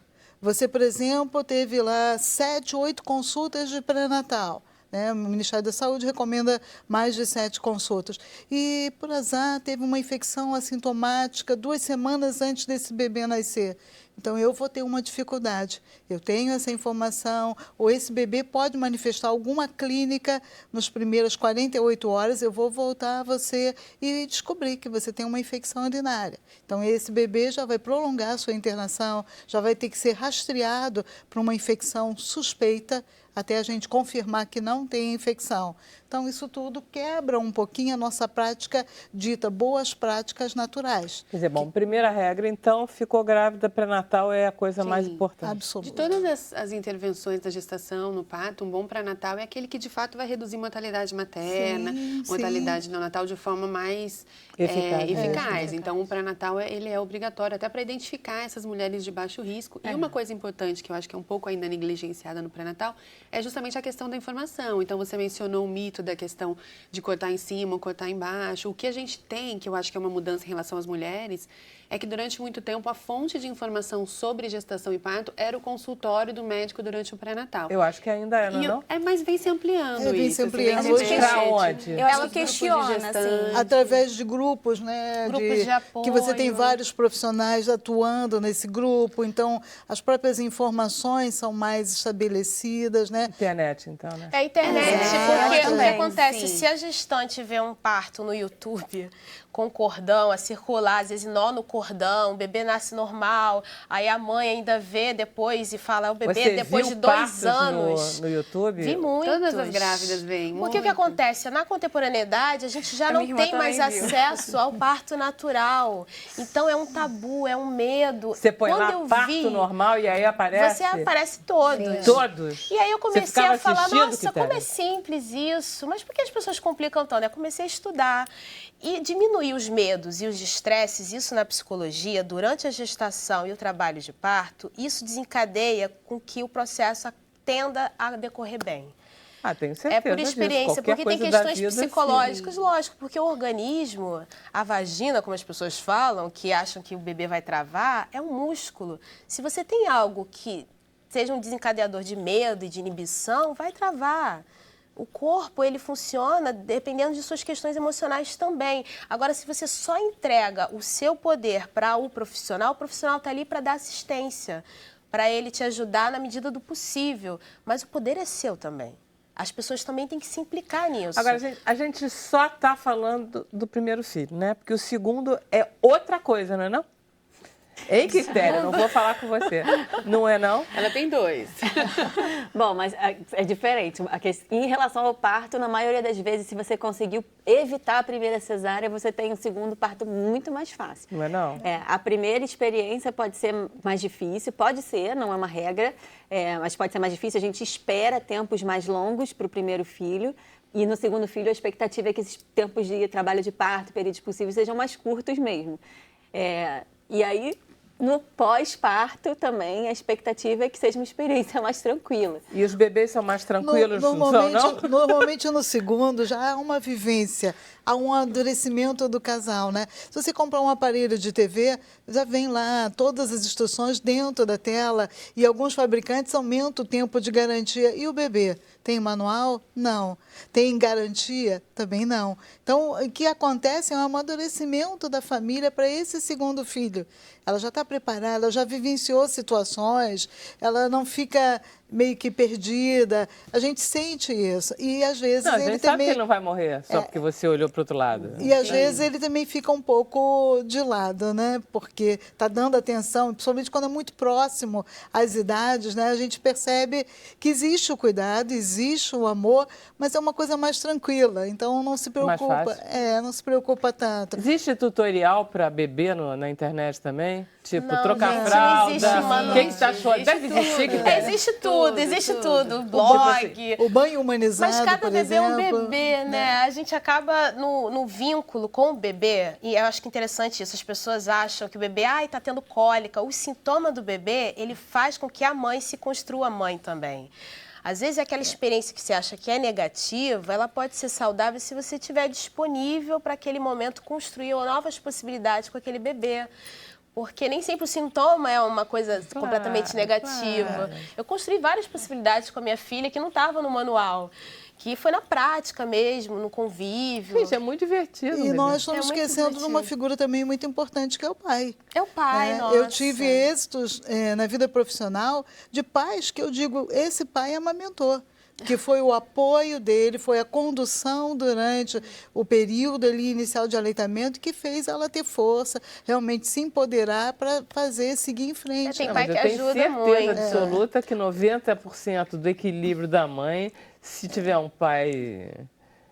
C: Você, por exemplo, teve lá 7, 8 consultas de pré-natal. O Ministério da Saúde recomenda mais de 7 consultas. E, por azar, teve uma infecção assintomática 2 semanas antes desse bebê nascer. Então, eu vou ter uma dificuldade. Eu tenho essa informação, ou esse bebê pode manifestar alguma clínica nos primeiras 48 horas, eu vou voltar a você e descobrir que você tem uma infecção urinária. Então, esse bebê já vai prolongar a sua internação, já vai ter que ser rastreado para uma infecção suspeita, até a gente confirmar que não tem infecção. Então, isso tudo quebra um pouquinho a nossa prática dita boas práticas naturais.
A: Quer dizer, bom, primeira regra, então, ficou grávida pré-natal é a coisa mais importante.
C: Absoluta.
D: De todas as intervenções da gestação no parto, um bom pré-natal é aquele que, de fato, vai reduzir mortalidade materna, mortalidade neonatal de forma mais eficaz. Então, o pré-natal ele é obrigatório até para identificar essas mulheres de baixo risco. E uma coisa importante que eu acho que é um pouco ainda negligenciada no pré-natal é justamente a questão da informação. Então, você mencionou o mito da questão de cortar em cima ou cortar embaixo. O que a gente tem, que eu acho que é uma mudança em relação às mulheres, é que durante muito tempo a fonte de informação sobre gestação e parto era o consultório do médico durante o pré-natal.
A: Eu acho que ainda é, não?
D: Mas vem se ampliando isso.
C: Vem se ampliando.
D: Hoje,
A: pra onde?
F: Ela questiona, assim.
C: Através de grupos, né?
B: Grupos de apoio.
C: Que você tem vários profissionais atuando nesse grupo, então as próprias informações são mais estabelecidas, né?
A: Internet, então, né?
B: É a internet, porque o que acontece?
D: Sim.
B: Se a gestante vê um parto no YouTube com cordão a circular, às vezes nó no cordão, o bebê nasce normal, aí a mãe ainda vê depois e fala, o bebê
A: Você
B: depois
A: viu
B: de 2
A: partos
B: anos.
A: no YouTube?
B: Vi muito.
D: Todas as grávidas veem.
B: Porque o que acontece? Na contemporaneidade, a gente já não tem mais acesso ao parto natural. Então, é um tabu, é um medo.
A: Você põe
B: Quando
A: lá
B: eu
A: parto
B: vi,
A: normal e aí aparece?
B: você aparece todos.
A: Todos?
B: E aí eu
A: Você
B: comecei
A: ficava
B: a falar,
A: assistindo,
B: nossa, como
A: Quitéria?
B: é simples isso. Mas por que as pessoas complicam tanto? Eu comecei a estudar e diminuir os medos e os estresses, isso na psicologia, durante a gestação e o trabalho de parto, isso desencadeia com que o processo tenda a decorrer bem.
A: Tenho certeza
B: É por
A: disso.
B: experiência,
A: Qualquer
B: porque tem
A: coisa da
B: questões
A: vida,
B: psicológicas, lógico, porque o organismo, a vagina, como as pessoas falam, que acham que o bebê vai travar, é um músculo. Se você tem algo que seja um desencadeador de medo e de inibição, vai travar. O corpo, ele funciona dependendo de suas questões emocionais também. Agora, se você só entrega o seu poder para o profissional está ali para dar assistência, para ele te ajudar na medida do possível. Mas o poder é seu também. As pessoas também têm que se implicar nisso.
A: Agora, a gente só está falando do primeiro filho, né? Porque o segundo é outra coisa, não é não? Ei, Quitéria, não vou falar com você. Não é, não?
D: Ela tem 2.
E: Bom, mas é diferente. Em relação ao parto, na maioria das vezes, se você conseguiu evitar a primeira cesárea, você tem um segundo parto muito mais fácil.
A: Não é, não?
E: A primeira experiência pode ser mais difícil, pode ser, não é uma regra, mas pode ser mais difícil. A gente espera tempos mais longos para o primeiro filho. E no segundo filho, a expectativa é que esses tempos de trabalho de parto, períodos possíveis, sejam mais curtos mesmo. E aí, no pós-parto também, a expectativa é que seja uma experiência mais tranquila.
A: E os bebês são mais tranquilos, não são, não?
C: Normalmente, no segundo, já há uma vivência, há um amadurecimento do casal, né? Se você comprar um aparelho de TV, já vem lá todas as instruções dentro da tela e alguns fabricantes aumentam o tempo de garantia. E o bebê? Tem manual? Não. Tem garantia? Também não. Então, o que acontece é um amadurecimento da família para esse segundo filho. Ela já está preparada, ela já vivenciou situações, ela não fica meio que perdida. A gente sente isso. E, às vezes,
A: não, a gente
C: ele
A: sabe
C: também...
A: que ele não vai morrer só porque você olhou para o outro lado.
C: E, às vezes, ele também fica um pouco de lado, né? Porque está dando atenção, principalmente quando é muito próximo às idades, né? A gente percebe que existe o cuidado, existe o amor, mas é uma coisa mais tranquila. Então, não se preocupa.
A: Mais fácil.
C: Não se preocupa tanto.
A: Existe tutorial para bebê na internet também? Tipo,
B: Não,
A: trocar
B: gente,
A: fralda,
B: não existe manual.
A: quem está chorando? Deve existir, que
B: Existe tudo. Blog.
C: O banho humanizado,
B: Mas cada
C: por
B: bebê é um
C: exemplo,
B: bebê, né? A gente acaba no vínculo com o bebê, e eu acho que é interessante isso, as pessoas acham que o bebê, tá tendo cólica. O sintoma do bebê, ele faz com que a mãe se construa mãe também. Às vezes, aquela experiência que você acha que é negativa, ela pode ser saudável se você estiver disponível para aquele momento construir novas possibilidades com aquele bebê. Porque nem sempre o sintoma é uma coisa completamente negativa. Eu construí várias possibilidades com a minha filha que não estavam no manual, que foi na prática mesmo, no convívio.
A: Gente, é muito divertido.
C: E nós estamos
B: muito
C: esquecendo de uma
B: divertido.
C: figura também muito importante, que é o pai.
B: É o pai, nossa.
C: Eu tive êxitos na vida profissional de pais que eu digo, esse pai amamentou. Que foi o apoio dele, foi a condução durante o período ali inicial de aleitamento que fez ela ter força, realmente se empoderar para seguir em frente.
B: Tem pai que
A: eu tenho
B: ajuda
A: certeza
B: muito.
A: absoluta que 90% do equilíbrio da mãe, se tiver um pai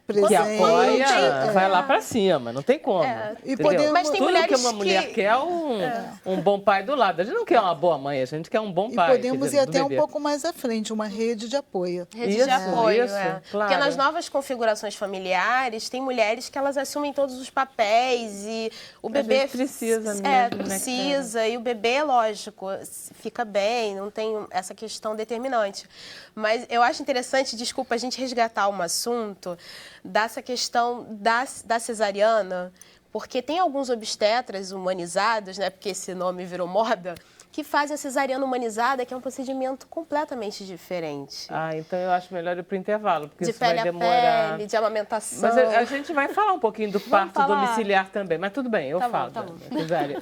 A: que
C: Presente.
A: apoia, vai lá pra cima, não tem como.
C: E
A: entendeu?
C: podemos-
B: Mas tem
A: Tudo que
B: mulheres
A: uma mulher
B: que-
A: quer é um bom pai do lado. A gente não quer uma boa mãe, a gente quer um bom
C: E
A: pai.
C: podemos
A: quer
C: ir
A: dizer, do
C: até um
A: bebê.
C: pouco mais à frente, uma rede de apoio.
B: Rede
A: Isso,
B: de apoio,
A: isso,
B: Porque
A: claro.
B: nas novas configurações familiares, tem mulheres que elas assumem todos os papéis e o bebê...
A: vezes precisa mesmo, né,
B: precisa. E o bebê, lógico, fica bem, não tem essa questão determinante. Mas eu acho interessante, desculpa, a gente resgatar um assunto dessa questão da cesariana, porque tem alguns obstetras humanizados, né, porque esse nome virou moda, que fazem a cesariana humanizada, que é um procedimento completamente diferente.
A: Então eu acho melhor ir pro intervalo, porque
B: De
A: isso vai
B: pele a
A: demorar.
B: pele, de amamentação.
A: Mas a gente vai falar um pouquinho do parto
B: falar.
A: domiciliar também, mas tudo bem, eu
B: Tá bom,
A: falo.
B: tá bom.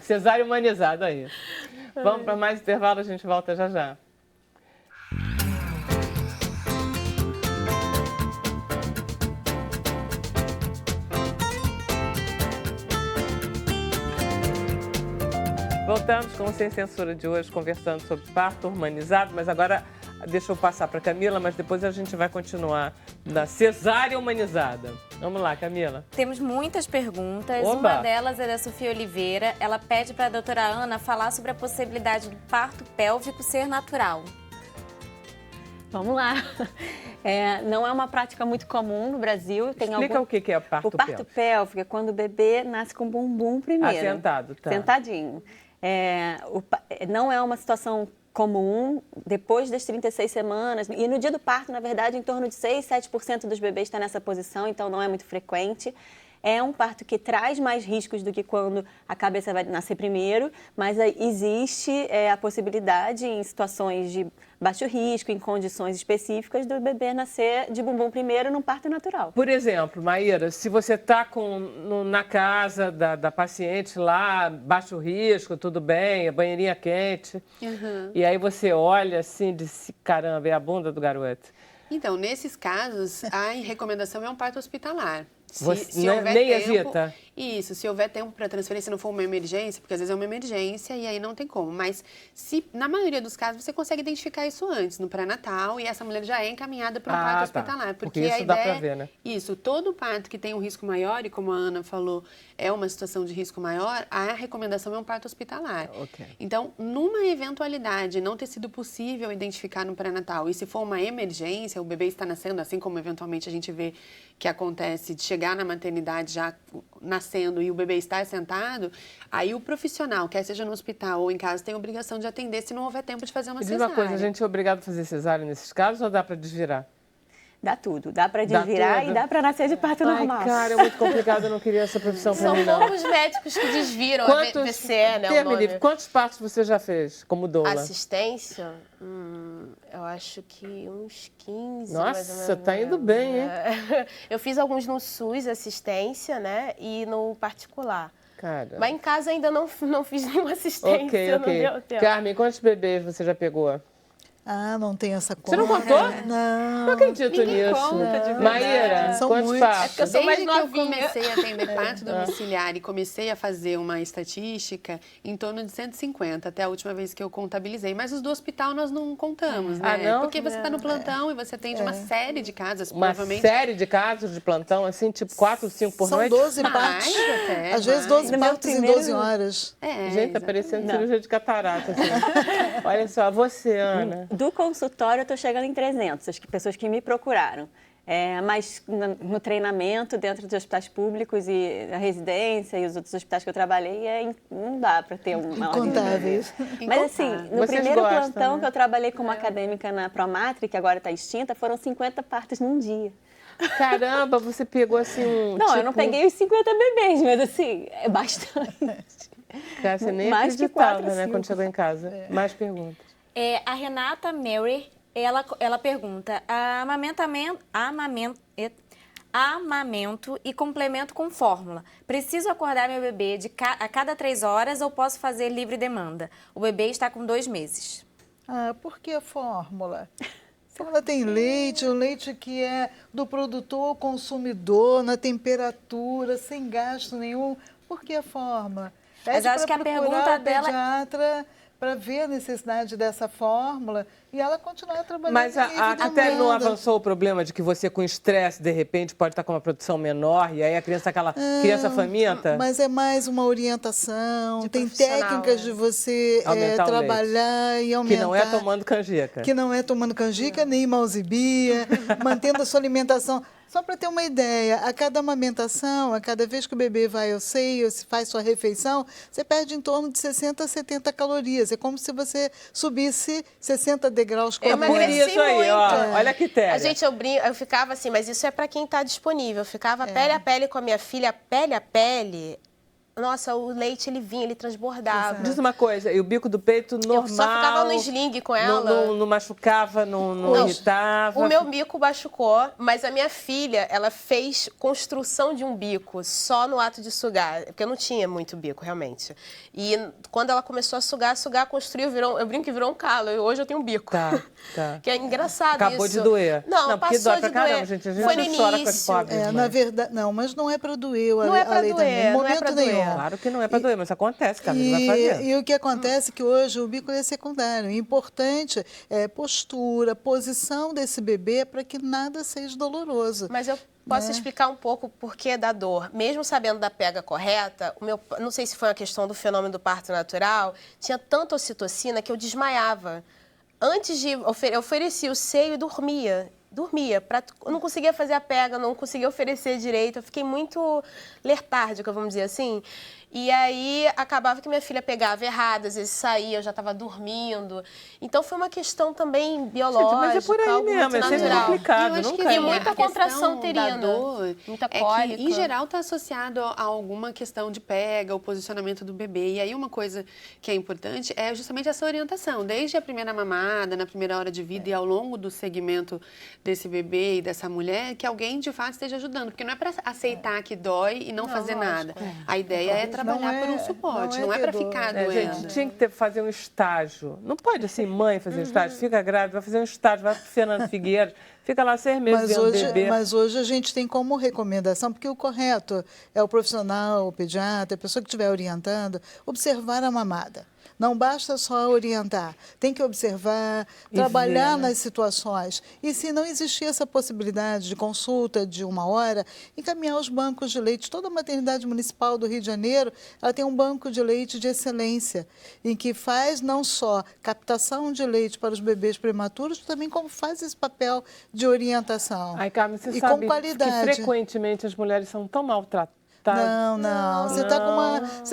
A: Cesárea humanizada aí. Vamos para mais intervalo, a gente volta já já. Voltamos com o Sem Censura de hoje, conversando sobre parto humanizado, mas agora deixa eu passar para a Camila, mas depois a gente vai continuar da cesárea humanizada. Vamos lá, Camila.
F: Temos muitas perguntas.
A: Oba.
F: Uma delas é da Sofia Oliveira. Ela pede para a doutora Ana falar sobre a possibilidade do parto pélvico ser natural.
E: Vamos lá. Não é uma prática muito comum no Brasil.
A: Explica o que é parto
E: O parto
A: pélvico.
E: pélvico é quando o bebê nasce com o bumbum primeiro.
A: Sentado, tá.
E: Sentadinho. Não é uma situação comum depois das 36 semanas. E no dia do parto, na verdade, em torno de 6, 7% dos bebês está nessa posição, então não é muito frequente. É um parto que traz mais riscos do que quando a cabeça vai nascer primeiro, mas existe a possibilidade, em situações de baixo risco, em condições específicas, do bebê nascer de bumbum primeiro num parto natural.
A: Por exemplo, Maíra, se você está na casa da paciente lá, baixo risco, tudo bem, a banheirinha quente, e aí você olha assim e diz, caramba, é a bunda do garoto.
D: Então, nesses casos, a recomendação é um parto hospitalar. Se
A: houver nem tempo, hesita.
D: Isso, se houver tempo para transferência, não for uma emergência, porque às vezes é uma emergência e aí não tem como. Mas na maioria dos casos você consegue identificar isso antes, no pré-natal, e essa mulher já é encaminhada para um parto hospitalar.
A: Porque isso dá para ver, né?
D: Isso, todo parto que tem um risco maior, e como a Ana falou, é uma situação de risco maior, a recomendação é um parto hospitalar.
A: Okay.
D: Então, numa eventualidade não ter sido possível identificar no pré-natal, e se for uma emergência, o bebê está nascendo, assim como eventualmente a gente vê que acontece de chegar na maternidade já nascendo e o bebê está sentado, aí o profissional, quer seja no hospital ou em casa, tem a obrigação de atender se não houver tempo de fazer uma cesárea.
A: Diz uma coisa, a gente é obrigado a fazer cesárea nesses casos ou dá para desvirar?
E: Dá tudo, dá para desvirar e dá para nascer de parto normal.
A: Ai, cara, é muito complicado, eu não queria essa profissão para mim, não.
B: São poucos médicos que desviram a VCE, né, o nome.
A: Quantos partos você já fez como doula?
B: Assistência? Eu acho que uns 15,
A: Nossa,
B: mais ou menos.
A: tá indo bem, hein?
B: Eu fiz alguns no SUS, assistência, né, e no particular.
A: Cara.
B: Mas em casa ainda não fiz nenhuma assistência, não deu tempo.
A: Carmen, quantos bebês você já pegou?
C: Não tem essa conta.
A: Você não contou?
C: Não.
A: Não acredito nisso. Maíra,
C: São
A: quantos
C: muitos.
A: partos?
B: Eu sou mais
D: Desde que eu
B: novinha.
D: comecei a atender parto domiciliar e comecei a fazer uma estatística, em torno de 150, até a última vez que eu contabilizei. Mas os do hospital nós não contamos, né?
A: Não?
D: Porque você está no plantão e você atende uma série de casas,
A: Uma
D: provavelmente.
A: série de casos de plantão, assim, tipo 4, 5 por noite?
C: São 12 partos.
D: até,
C: Às vezes 12 partos em 12 horas.
A: Gente, tá parecendo cirurgia de catarata. Assim. Olha só, você, Ana.
E: Do consultório, eu estou chegando em 300, as pessoas que me procuraram. Mas no treinamento, dentro dos hospitais públicos e a residência e os outros hospitais que eu trabalhei, não dá para ter uma
C: Incontáveis.
E: Mas assim, no
A: Vocês
E: primeiro
A: gostam,
E: plantão
A: né?
E: que eu trabalhei como acadêmica na Promatri, que agora está extinta, foram 50 partos num dia.
A: Caramba, você pegou assim um.
E: Não,
A: tipo...
E: eu não peguei os 50 bebês, mas assim, é bastante.
A: Cara, você nem
E: Mais que
A: acreditava,
E: 4,
A: né,
E: 5.
A: quando chegou em casa. Mais perguntas.
F: A Renata Mary, ela pergunta, amamento e complemento com fórmula. Preciso acordar meu bebê a cada 3 horas ou posso fazer livre demanda? O bebê está com 2 meses.
C: Por que a fórmula? Ela tem leite, o leite que é do produtor ao consumidor, na temperatura, sem gasto nenhum. Por que a fórmula?
F: Mas acho que a pergunta dela...
C: pediatra para ver a necessidade dessa fórmula e ela continuar trabalhando.
A: Mas até não avançou o problema de que você, com estresse, de repente, pode estar com uma produção menor e aí a criança, aquela criança faminta?
C: Mas é mais uma orientação, tem
B: profissional,
C: técnicas
B: né?
C: de você
A: Aumentar o
C: trabalhar e aumentar.
A: Que não é tomando canjica.
C: Que não é tomando canjica, nem malzibia, mantendo a sua alimentação. Só para ter uma ideia, a cada amamentação, a cada vez que o bebê vai ao seio, se faz sua refeição, você perde em torno de 60 a 70 calorias. É como se você subisse 60 degraus por
B: Eu
C: dia.
A: Por
B: emagreci
A: isso aí, ó,
B: muito.
A: olha que téria.
B: Eu ficava assim, mas isso é para quem está disponível. Eu ficava pele a pele com a minha filha, pele a pele. Nossa, o leite, ele vinha, ele transbordava.
A: Diz uma coisa, e o bico do peito normal...
B: Eu só ficava no sling com ela.
A: Não machucava, não irritava?
B: O meu bico machucou, mas a minha filha, ela fez construção de um bico só no ato de sugar, porque eu não tinha muito bico, realmente. E quando ela começou a sugar, construiu, eu brinco que virou um calo. Hoje eu tenho um bico.
A: Tá.
B: Que é engraçado
A: Acabou
B: isso.
A: de doer.
B: Não,
A: porque
B: passou
A: dói pra
B: de doer.
A: caramba, gente. A gente
B: Foi
A: não
B: no
A: chora com as
B: início.
A: pobres.
C: Na verdade, não, mas não é para doer
B: Não é
C: a
B: pra
C: lei
B: doer,
C: também. Em
B: não é
C: momento
B: pra
C: nenhum.
B: doer.
A: Claro que não é pra doer, mas acontece, cara, não vai fazer.
C: E o que acontece é que hoje o bico é secundário. O importante é postura, posição desse bebê para que nada seja doloroso.
B: Mas eu posso explicar um pouco o porquê da dor. Mesmo sabendo da pega correta, não sei se foi uma questão do fenômeno do parto natural, tinha tanta ocitocina que eu desmaiava. Antes de... Eu oferecia o seio e dormia. dormia. Eu não conseguia fazer a pega, não conseguia oferecer direito. Eu fiquei muito letárgica, vamos dizer assim. E aí, acabava que minha filha pegava errado, às vezes saía, eu já estava dormindo. Então, foi uma questão também biológica,
A: mas é por aí
B: algo
A: mesmo,
B: muito
A: é sempre
B: natural.
A: complicado,
D: Eu acho que
A: nunca
B: E
A: é.
B: muita
D: a questão
B: contração
D: da
B: uterina,
D: dor
B: muita
D: é
B: cólica.
D: que, em geral, está associado a alguma questão de pega, o posicionamento do bebê. E aí, uma coisa que é importante é justamente essa orientação. Desde a primeira mamada, na primeira hora de vida e ao longo do segmento desse bebê e dessa mulher, que alguém, de fato, esteja ajudando. Porque não é para aceitar que dói e não fazer nada. A ideia é trabalhar por um suporte, não é para ficar doendo.
A: Gente, tinha que fazer um estágio. Não pode, assim, mãe fazer um estágio. Fica grávida, vai fazer um estágio, vai para Fernando Figueiredo, fica lá 6 meses vendo bebê.
C: Mas hoje a gente tem como recomendação, porque o correto é o profissional, o pediatra, a pessoa que estiver orientando, observar a mamada. Não basta só orientar, tem que observar, trabalhar nas situações. E se não existir essa possibilidade de consulta de 1 hora, encaminhar os bancos de leite. Toda a maternidade municipal do Rio de Janeiro, ela tem um banco de leite de excelência, em que faz não só captação de leite para os bebês prematuros, também como faz esse papel de orientação.
A: Ai, Carmen, você
C: e
A: sabe
C: com qualidade.
A: que frequentemente as mulheres são tão maltratadas.
C: Não. Você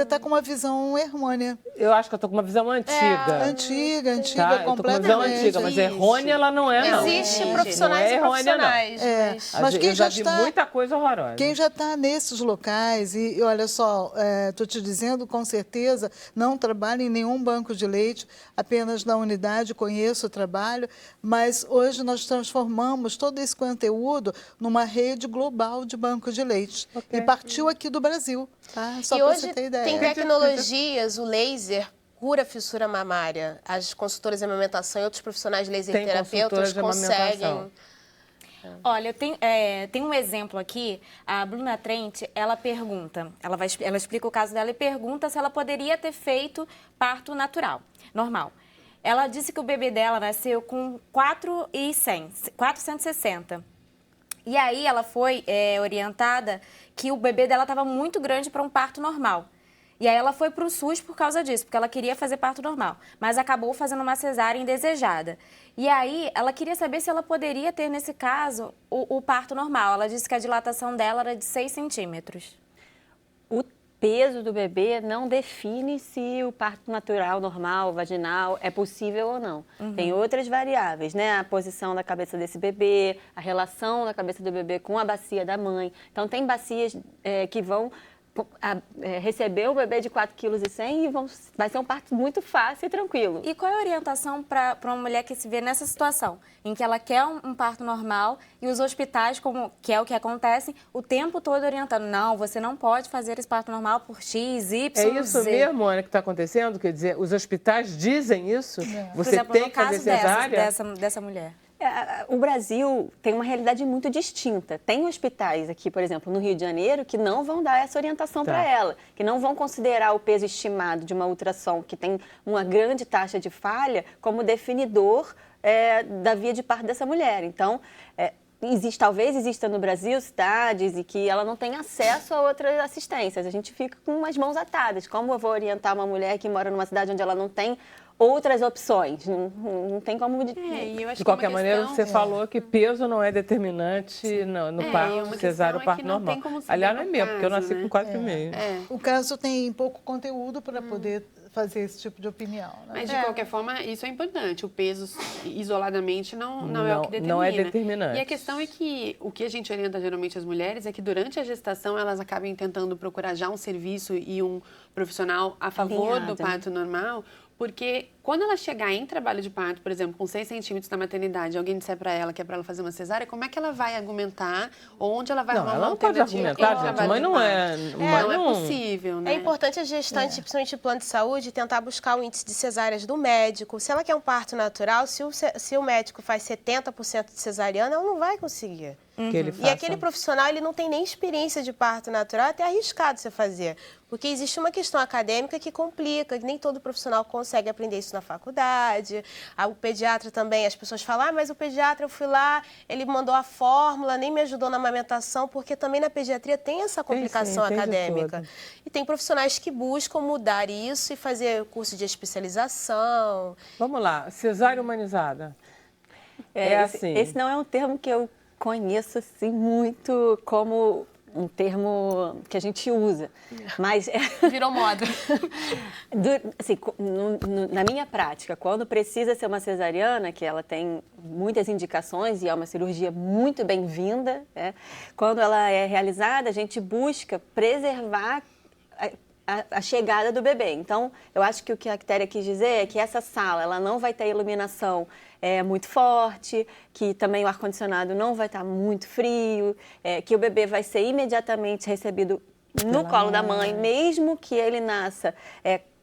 C: está com uma visão errônea.
A: Eu acho que eu estou com uma visão antiga.
C: Antiga,
A: Tá, eu tô com uma visão
C: completamente.
A: antiga, mas errônea ela não é, não.
B: Existe
A: Não
B: profissionais
A: é
B: e
A: errônea, não.
B: profissionais.
C: Mas quem
A: eu já
C: já
A: vi
C: está...
A: muita coisa horrorosa.
C: Quem já está nesses locais, e olha só, estou te dizendo com certeza, não trabalho em nenhum banco de leite, apenas na unidade, conheço o trabalho, mas hoje nós transformamos todo esse conteúdo numa rede global de banco de leite. E partiu aqui do Brasil, tá? Só
B: E
C: para
B: hoje
C: você ter ideia.
B: tem tecnologias, o laser cura fissura mamária. As consultoras de amamentação e outros profissionais laser
A: Tem
B: terapeutas
A: consultoras de amamentação.
B: conseguem.
F: Olha, tem um exemplo aqui, a Bruna Trent, ela pergunta, ela explica o caso dela e pergunta se ela poderia ter feito parto natural, normal. Ela disse que o bebê dela nasceu com 460. E aí ela foi orientada que o bebê dela estava muito grande para um parto normal. E aí ela foi para o SUS por causa disso, porque ela queria fazer parto normal, mas acabou fazendo uma cesárea indesejada. E aí ela queria saber se ela poderia ter, nesse caso, o parto normal. Ela disse que a dilatação dela era de 6 centímetros.
E: O peso do bebê não define se o parto natural, normal, vaginal é possível ou não. Tem outras variáveis, né? A posição da cabeça desse bebê, a relação da cabeça do bebê com a bacia da mãe. Então, tem bacias que vão receber o bebê de 4,1 kg e vai ser um parto muito fácil e tranquilo.
F: E qual é a orientação para uma mulher que se vê nessa situação, em que ela quer um parto normal e os hospitais, que é o que acontece, o tempo todo orientando, não, você não pode fazer esse parto normal por X, Y,
A: É isso
F: Z.
A: mesmo, Ana, que está acontecendo? Quer dizer, os hospitais dizem isso?
F: Por
A: Você
F: exemplo,
A: tem
F: no
A: que fazer
F: caso
A: cesárea?
F: dessa mulher.
E: O Brasil tem uma realidade muito distinta. Tem hospitais aqui, por exemplo, no Rio de Janeiro, que não vão dar essa orientação para ela, que não vão considerar o peso estimado de uma ultrassom, que tem uma grande taxa de falha, como definidor da via de parto dessa mulher. Então, talvez exista no Brasil cidades e que ela não tem acesso a outras assistências. A gente fica com as mãos atadas. Como eu vou orientar uma mulher que mora numa cidade onde ela não tem outras opções? Não tem como...
A: De qualquer maneira, você falou que peso não é determinante no parto cesáreo, parto normal. Aliás, não é mesmo, porque eu nasci com 4,5.
C: O caso tem pouco conteúdo para poder fazer esse tipo de opinião. Né?
D: Mas, de qualquer forma, isso é importante. O peso, isoladamente, não é o que determina.
A: Não é determinante.
D: E a questão é que o que a gente orienta geralmente as mulheres é que durante a gestação elas acabem tentando procurar já um serviço e um profissional a favor do parto normal, porque quando ela chegar em trabalho de parto, por exemplo, com 6 centímetros da maternidade, alguém disser para ela que é para ela fazer uma cesárea, como é que ela vai argumentar? Onde ela vai arrumar uma alternativa?
A: Ela não pode argumentar, gente. Mãe não é...
D: Não é possível, né?
B: É importante a gestante, principalmente o plano de saúde, tentar buscar o índice de cesáreas do médico. Se ela quer um parto natural, se o médico faz 70% de cesariana, ela não vai conseguir. E aquele profissional, ele não tem nem experiência de parto natural, é até arriscado você fazer. Porque existe uma questão acadêmica que complica, que nem todo profissional consegue aprender isso na faculdade. O pediatra também, as pessoas falam, mas o pediatra, eu fui lá, ele mandou a fórmula, nem me ajudou na amamentação, porque também na pediatria tem essa complicação acadêmica. E tem profissionais que buscam mudar isso e fazer curso de especialização.
A: Vamos lá, cesárea humanizada.
E: Esse não é um termo que eu conheço assim muito como um termo que a gente usa, mas
B: virou moda.
E: Assim, na minha prática, quando precisa ser uma cesariana, que ela tem muitas indicações e é uma cirurgia muito bem-vinda, né? Quando ela é realizada, a gente busca preservar a chegada do bebê. Então, eu acho que o que a Quitéria quis dizer é que essa sala ela não vai ter iluminação muito forte, que também o ar-condicionado não vai estar muito frio, que o bebê vai ser imediatamente recebido no colo da mãe, mesmo que ele nasça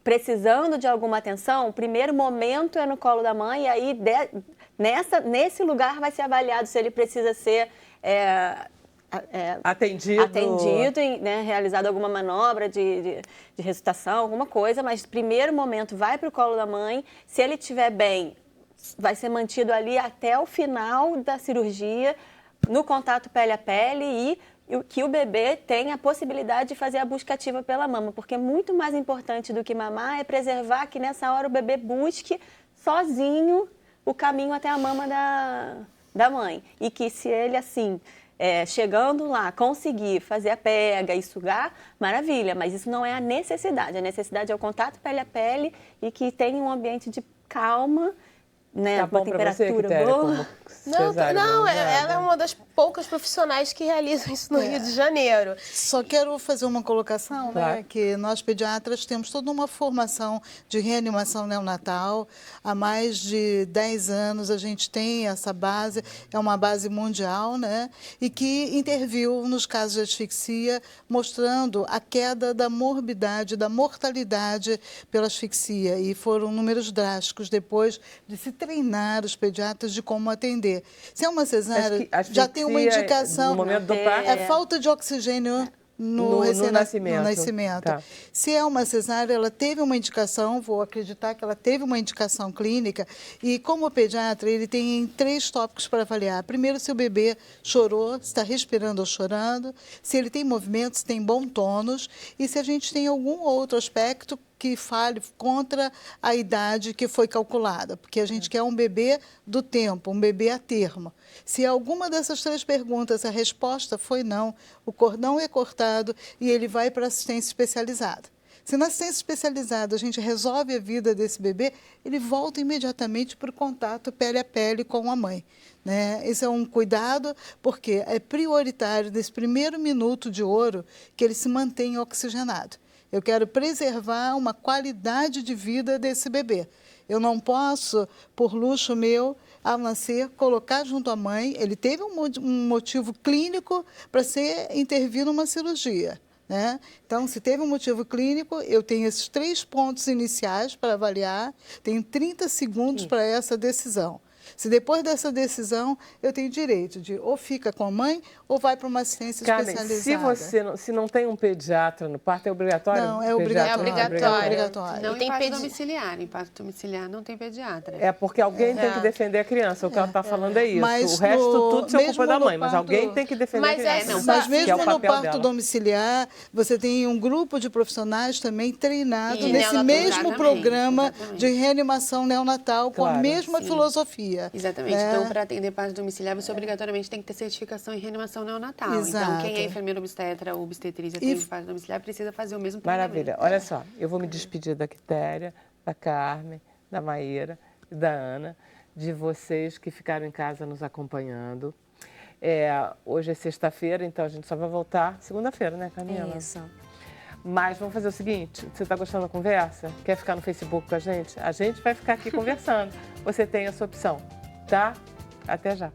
E: precisando de alguma atenção, o primeiro momento é no colo da mãe, e aí nesse lugar vai ser avaliado se ele precisa ser atendido e, né, realizado alguma manobra de ressuscitação, alguma coisa, mas no primeiro momento vai para o colo da mãe. Se ele estiver bem, vai ser mantido ali até o final da cirurgia, no contato pele a pele, e que o bebê tenha a possibilidade de fazer a busca ativa pela mama, porque muito mais importante do que mamar é preservar que nessa hora o bebê busque sozinho o caminho até a mama da mãe. E que se ele, assim, chegando lá, conseguir fazer a pega e sugar, maravilha, mas isso não é a necessidade. A necessidade é o contato pele a pele e que tenha um ambiente de calma, né,
A: tá bom
E: uma temperatura
A: você,
E: boa.
B: Não, ela é uma das poucas profissionais que realizam isso no Rio de Janeiro.
C: Só quero fazer uma colocação,
A: claro,
C: né, que nós pediatras temos toda uma formação de reanimação neonatal. Há mais de 10 anos a gente tem essa base, é uma base mundial, né, e que interviu nos casos de asfixia, mostrando a queda da morbidade, da mortalidade pela asfixia. E foram números drásticos depois de se treinar os pediatras de como atender. Se é uma cesárea, já tem uma indicação.
A: No momento do parto.
C: É falta de oxigênio no nascimento.
A: Tá.
C: Se é uma cesárea, ela teve uma indicação, vou acreditar que ela teve uma indicação clínica, e como pediatra, ele tem 3 tópicos para avaliar. Primeiro, se o bebê chorou, se está respirando ou chorando, se ele tem movimento, se tem bom tônus, e se a gente tem algum outro aspecto que fale contra a idade que foi calculada, porque a gente quer um bebê do tempo, um bebê a termo. Se alguma dessas 3 perguntas a resposta foi não, o cordão é cortado e ele vai para assistência especializada. Se na assistência especializada a gente resolve a vida desse bebê, ele volta imediatamente para o contato pele a pele com a mãe, né? Esse é um cuidado, porque é prioritário nesse primeiro minuto de ouro que ele se mantenha oxigenado. Eu quero preservar uma qualidade de vida desse bebê. Eu não posso, por luxo meu, ao nascer, colocar junto à mãe. Ele teve um motivo clínico para ser intervir numa cirurgia, né? Então, se teve um motivo clínico, eu tenho esses 3 pontos iniciais para avaliar, tenho 30 segundos para essa decisão. Se depois dessa decisão, eu tenho direito de ou fica com a mãe ou vai para uma assistência especializada.
A: Se não tem um pediatra no parto, é obrigatório?
C: Não, é obrigatório.
D: Não tem parto domiciliar. Em parto domiciliar não tem pediatra.
A: É porque alguém tem que defender a criança. O que ela está falando é isso.
C: Mas
A: o resto tudo se ocupa da mãe, mas alguém tem que defender a criança.
C: Mas mesmo no parto domiciliar, você tem um grupo de profissionais também treinado nesse mesmo programa de reanimação neonatal, com a mesma filosofia.
D: Exatamente. Então, para atender parto domiciliar, você obrigatoriamente tem que ter certificação em reanimação neonatal.
C: Exato.
D: Então, quem é enfermeira obstetra ou obstetrícia atende parto domiciliar precisa fazer o mesmo treinamento.
A: Maravilha. Olha só, eu vou me despedir da Quitéria, da Carmen, da Maíra e da Ana, de vocês que ficaram em casa nos acompanhando. Hoje é sexta-feira, então a gente só vai voltar segunda-feira, né, Camila?
F: Isso.
A: Mas vamos fazer o seguinte, você está gostando da conversa? Quer ficar no Facebook com a gente? A gente vai ficar aqui conversando. Você tem essa opção, tá? Até já.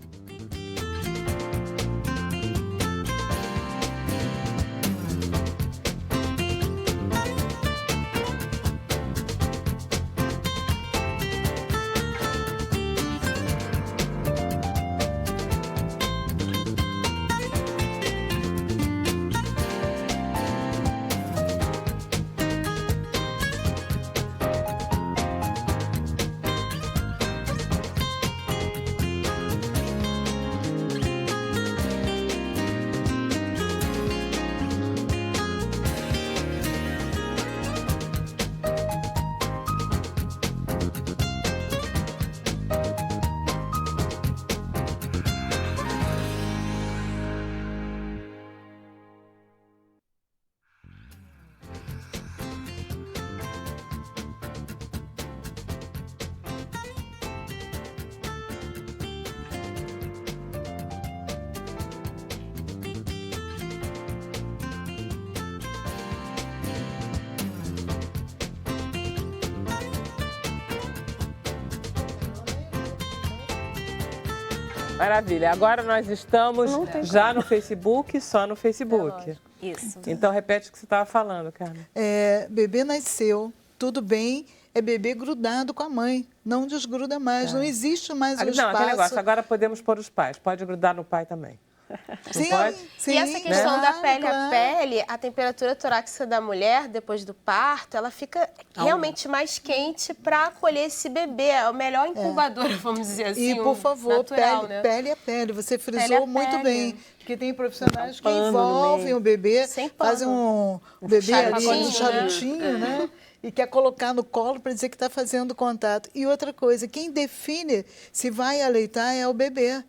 A: Maravilha. Agora nós estamos já no Facebook, só no Facebook.
F: Isso.
A: Então, repete o que você estava falando, Carmen.
C: Bebê nasceu, tudo bem, é bebê grudado com a mãe. Não desgruda mais, não existe mais o
A: Não,
C: espaço.
A: aquele negócio, agora podemos pôr os pais. Pode grudar no pai também.
C: Sim,
A: pode?
C: sim,
B: E essa questão da pele a
C: claro.
B: pele, a temperatura torácica da mulher, depois do parto, ela fica realmente mais quente para acolher esse bebê. É o melhor incubador, vamos dizer assim.
C: E, por favor,
B: natural,
C: pele,
B: né?
C: pele a pele. Você
B: Pele
C: frisou
B: a
C: muito
B: pele.
C: bem. Porque tem profissionais que
E: pano no
C: envolvem
E: meio.
C: o bebê,
B: Sem pano.
C: fazem um bebê ali,
B: charutinho,
C: um charutinho, né? E quer colocar no colo para dizer que está fazendo contato. E outra coisa, quem define se vai aleitar é o bebê.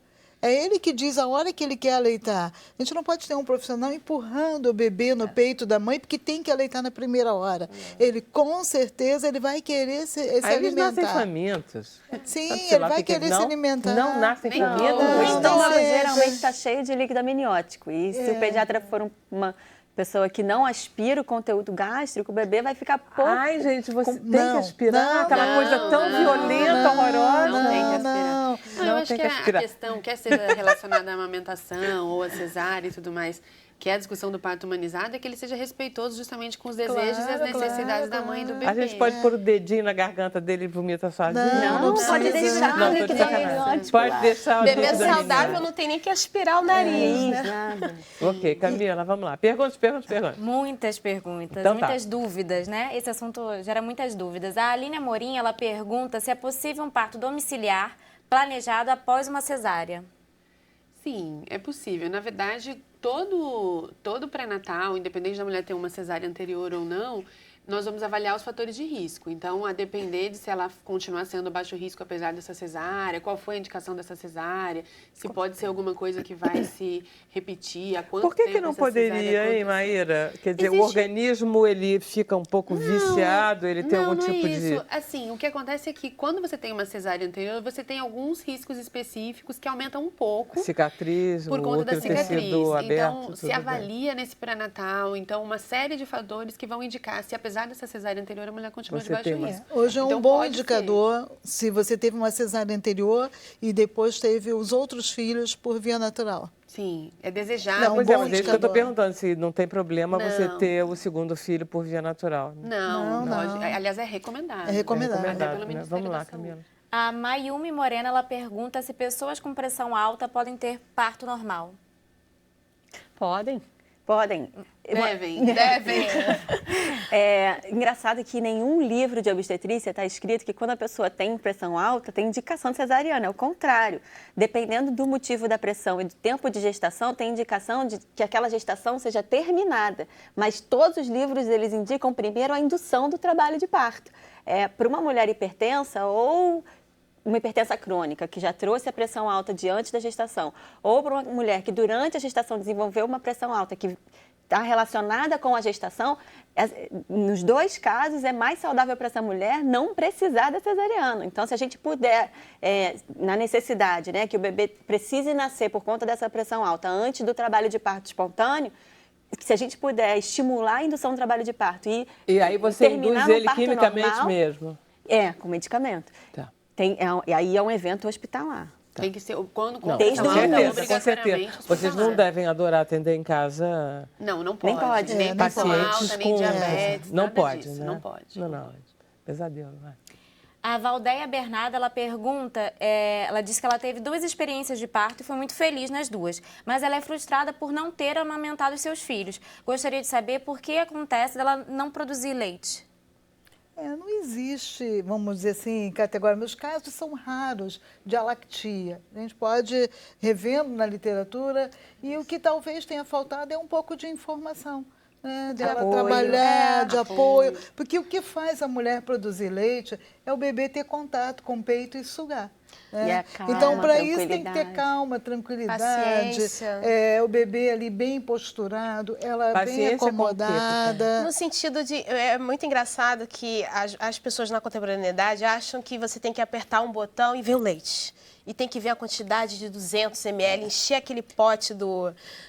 C: É ele que diz a hora que ele quer aleitar. A gente não pode ter um profissional empurrando o bebê no peito da mãe, porque tem que aleitar na primeira hora. Ele, com certeza, ele vai querer se
A: Aí eles
C: alimentar.
A: nascem famintos.
C: Sim,
A: Sabe, sei
C: ele
A: lá,
C: vai
A: que
C: querer
A: não,
C: se alimentar.
A: Não nascem
D: Nem
A: famintos.
C: não,
E: O estômago
C: é.
E: geralmente está cheio de líquido amniótico. E se o pediatra for uma pessoa que não aspira o conteúdo gástrico, o bebê vai ficar pouco.
A: Ai, gente, você tem que
C: Não,
A: aspirar
C: não,
A: aquela
C: não,
A: coisa tão violenta, horrorosa.
D: Não tem que aspirar.
C: Não.
D: Não, eu acho que a questão, quer seja relacionada à amamentação ou a cesárea e tudo mais, que é a discussão do parto humanizado, é que ele seja respeitoso justamente com os desejos e as
C: Claro,
D: necessidades
C: claro,
D: da mãe e do bebê.
A: A gente pode pôr o dedinho na garganta dele e vomita sozinho?
E: Não, pode
C: precisa.
E: deixar
A: Não,
E: o
A: tô de
E: líquido
A: sacanagem.
E: amniótico
A: Pode
E: lá.
A: deixar o
B: Bebê
A: líquido
B: saudável
A: amniótico.
B: não tem nem que aspirar o nariz, né?
E: Nada.
A: Ok, Camila, vamos lá. Perguntas.
F: Muitas perguntas,
A: Então tá.
F: muitas dúvidas, né? Esse assunto gera muitas dúvidas. A Aline Amorim, ela pergunta se é possível um parto domiciliar planejado após uma cesárea.
D: Sim, é possível. Na verdade, todo pré-natal, independente da mulher ter uma cesárea anterior ou não, nós vamos avaliar os fatores de risco. Então, a depender de se ela continuar sendo baixo risco apesar dessa cesárea, qual foi a indicação dessa cesárea, se pode ser alguma coisa que vai se repetir, há quanto
A: Por que
D: tempo
A: não
D: essa cesárea
A: poderia, hein,
D: aconteceu.
A: Maíra? Quer dizer, o
D: Existe-
A: organismo, ele fica um pouco viciado, ele tem algum
D: não
A: tipo
D: é isso.
A: de...
D: Assim, o que acontece é que quando você tem uma cesárea anterior, você tem alguns riscos específicos que aumentam um pouco
A: Cicatriz,
D: por
A: o
D: conta da
A: útero
D: cicatriz.
A: tecido aberto,
D: Então,
A: tudo
D: se
A: bem.
D: avalia nesse pré-natal, então uma série de fatores que vão indicar se apesar dessa cesárea anterior a mulher continua
A: Você
D: de baixo
A: tem uma-
D: risco.
C: Hoje é um
D: Então,
C: bom
D: pode
C: indicador se você teve uma cesárea anterior e depois teve os outros filhos por via natural.
D: Sim, é desejável.
C: Não,
A: Pois
C: bom
A: é, mas é isso que eu estou
C: indicador.
A: perguntando, se não tem problema você
D: Não.
A: ter o segundo filho por via natural.
D: Não,
C: Não,
D: pode.
C: não.
D: Aliás, é recomendado.
C: É recomendado.
D: Até
A: Recomendado,
D: pelo
A: né?
D: Ministério
A: Vamos lá,
D: da Saúde.
A: Camila.
F: A Mayumi Morena, ela pergunta se pessoas com pressão alta podem ter parto normal.
E: Podem.
D: Devem.
E: É engraçado que nenhum livro de obstetrícia está escrito que quando a pessoa tem pressão alta, tem indicação de cesariana. É o contrário. Dependendo do motivo da pressão e do tempo de gestação, tem indicação de que aquela gestação seja terminada. Mas todos os livros, eles indicam primeiro a indução do trabalho de parto. Para uma mulher hipertensa ou uma hipertensa crônica, que já trouxe a pressão alta diante da gestação, ou para uma mulher que durante a gestação desenvolveu uma pressão alta, que está relacionada com a gestação, nos dois casos é mais saudável para essa mulher não precisar da cesariana. Então, se a gente puder, na necessidade, né, que o bebê precise nascer por conta dessa pressão alta antes do trabalho de parto espontâneo, se a gente puder estimular a indução do trabalho de parto
A: E aí você
E: terminar
A: induz
E: no
A: ele
E: parto
A: quimicamente
E: normal,
A: mesmo.
E: com medicamento.
A: Tá.
E: E aí é um evento hospitalar.
D: Tem que ser, quando com
A: Não,
E: Desde
D: pressão
E: o
D: alta,
E: início,
A: com certeza.
D: obrigatoriamente
A: Vocês não
D: hospitalar.
A: devem adorar atender em casa
D: Não pode.
E: Nem pode.
D: Nem pressão
A: pacientes
D: alta, nem
A: com...
D: diabetes,
A: Não
D: nada
A: pode,
D: disso,
A: né?
D: Não pode.
A: Não. Pesadelo, vai.
F: A Valdeia Bernarda, ela pergunta, ela diz que ela teve 2 experiências de parto e foi muito feliz nas 2, mas ela é frustrada por não ter amamentado os seus filhos. Gostaria de saber por que acontece dela não produzir leite.
C: Não existe, vamos dizer assim, categoria. Meus casos são raros de alactia. A gente pode revendo na literatura e o que talvez tenha faltado é um pouco de informação. Né, de ela
A: Apoio.
C: trabalhar, de apoio. Porque o que faz a mulher produzir leite é o bebê ter contato com o peito e sugar. Né?
E: E a calma,
C: Então, para isso tem que ter
E: tranquilidade.
C: calma, tranquilidade,
B: Paciência.
C: o bebê ali bem posturado, ela bem
A: Paciência com o quê,
C: acomodada.
B: No sentido de... É muito engraçado que as pessoas na contemporaneidade acham que você tem que apertar um botão e ver o leite. e tem que ver a quantidade de 200 ml, encher aquele pote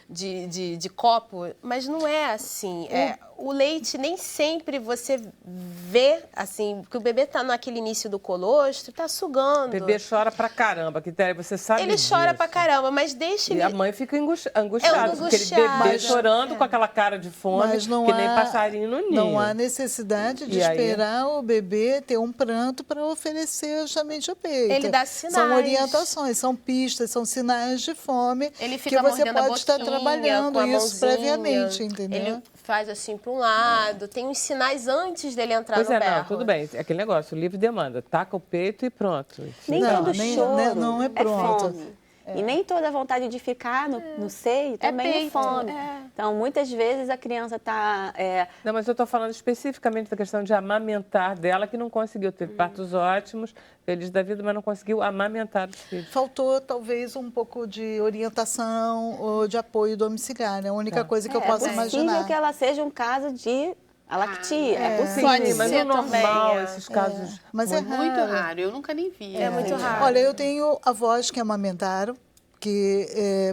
B: de copo, mas não é assim. O leite nem sempre você vê, assim, porque o bebê está naquele início do colostro, está sugando.
A: O bebê chora pra caramba, que você sabe
B: Ele
A: disso.
B: chora pra caramba, mas deixa ele...
A: E a mãe fica angustiada, porque aquele bebê chorando com aquela cara de fome, que nem passarinho no ninho.
C: Não há necessidade de esperar o bebê ter um pranto para oferecer justamente o peito.
B: Ele dá sinais.
C: São orientações, são pistas, são sinais de fome
B: ele fica
C: que você
B: mordendo
C: pode estar trabalhando isso previamente, entendeu?
B: Ele faz assim para um lado, tem uns sinais antes dele entrar no berro.
A: Não, tudo bem, é aquele negócio, o livre demanda, taca o peito e pronto.
E: Nem todo choro
C: não é pronto.
E: Fome. E nem toda vontade de ficar no seio também é fome. Então, muitas vezes a criança está...
A: Não, mas eu estou falando especificamente da questão de amamentar dela, que não conseguiu ter partos ótimos, feliz da vida, mas não conseguiu amamentar os filhos.
C: Faltou, talvez, um pouco de orientação ou de apoio domiciliar. É a única coisa que eu posso imaginar.
E: É possível que ela seja um caso de alactia. É possível.
A: Mas é normal esses casos.
C: Mas
D: muito raro. Eu nunca nem vi.
B: É muito raro.
C: Olha, eu tenho avós que amamentaram, que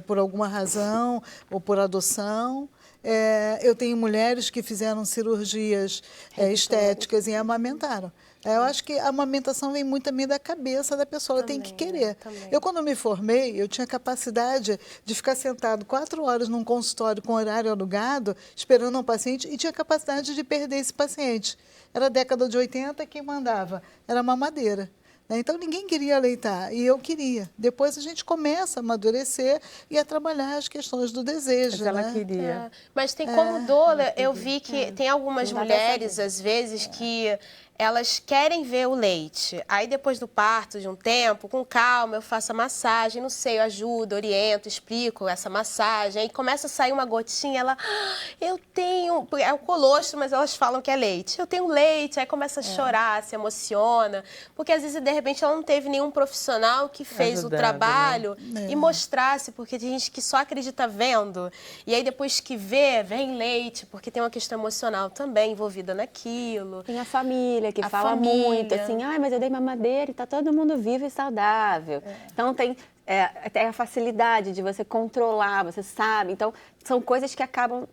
C: por alguma razão ou por adoção. Eu tenho mulheres que fizeram cirurgias estéticas e amamentaram. Eu acho que a amamentação vem muito também da cabeça da pessoa, ela tem que querer. Eu, quando me formei, eu tinha capacidade de ficar sentado 4 horas num consultório com horário alugado, esperando um paciente, e tinha capacidade de perder esse paciente. Era a década de 80, quem mandava era a mamadeira. Então, ninguém queria aleitar, e eu queria. Depois a gente começa a amadurecer e a trabalhar as questões do desejo.
A: Mas ela queria.
B: Mas tem como doula, eu vi que tem algumas mulheres, às vezes, que elas querem ver o leite. Aí, depois do parto, de um tempo, com calma, eu faço a massagem, não sei, eu ajudo, oriento, explico essa massagem. Aí começa a sair uma gotinha, ela, eu tenho... É o colostro, mas elas falam que é leite. Eu tenho leite, aí começa a chorar, se emociona. Porque, às vezes, de repente, ela não teve nenhum profissional que fez o trabalho e mostrasse, porque tem gente que só acredita vendo. E aí, depois que vê, vem leite, porque tem uma questão emocional também envolvida naquilo.
E: Tem a família que fala muito, assim, mas eu dei mamadeira e tá todo mundo vivo e saudável. Então, tem a facilidade de você controlar, você sabe. Então, são coisas que acabam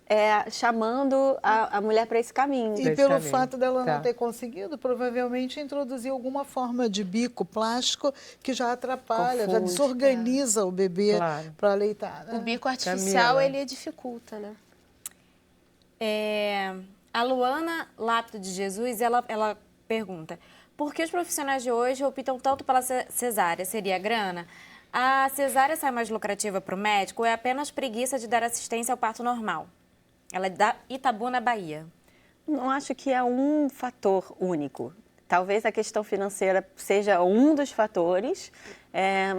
E: chamando a mulher para esse caminho.
C: E pelo fato dela não ter conseguido, provavelmente introduzir alguma forma de bico plástico que já atrapalha, já desorganiza o bebê para aleitar. Né?
B: O bico artificial, ele dificulta, né?
F: A Luana Lápito de Jesus, ela pergunta, por que os profissionais de hoje optam tanto pela cesárea? Seria grana? A cesárea sai mais lucrativa para o médico ou é apenas preguiça de dar assistência ao parto normal? Ela é da Itabuna, Bahia.
E: Não acho que é um fator único. Talvez a questão financeira seja um dos fatores,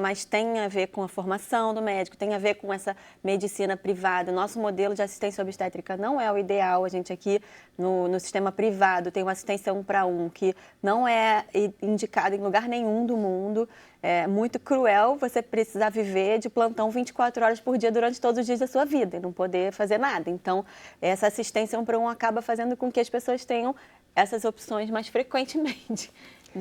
E: mas tem a ver com a formação do médico, tem a ver com essa medicina privada. Nosso modelo de assistência obstétrica não é o ideal. A gente aqui no sistema privado tem uma assistência 1-para-1 que não é indicada em lugar nenhum do mundo. É muito cruel você precisar viver de plantão 24 horas por dia durante todos os dias da sua vida e não poder fazer nada. Então, essa assistência 1-para-1 acaba fazendo com que as pessoas tenham essas opções mais frequentemente.
A: O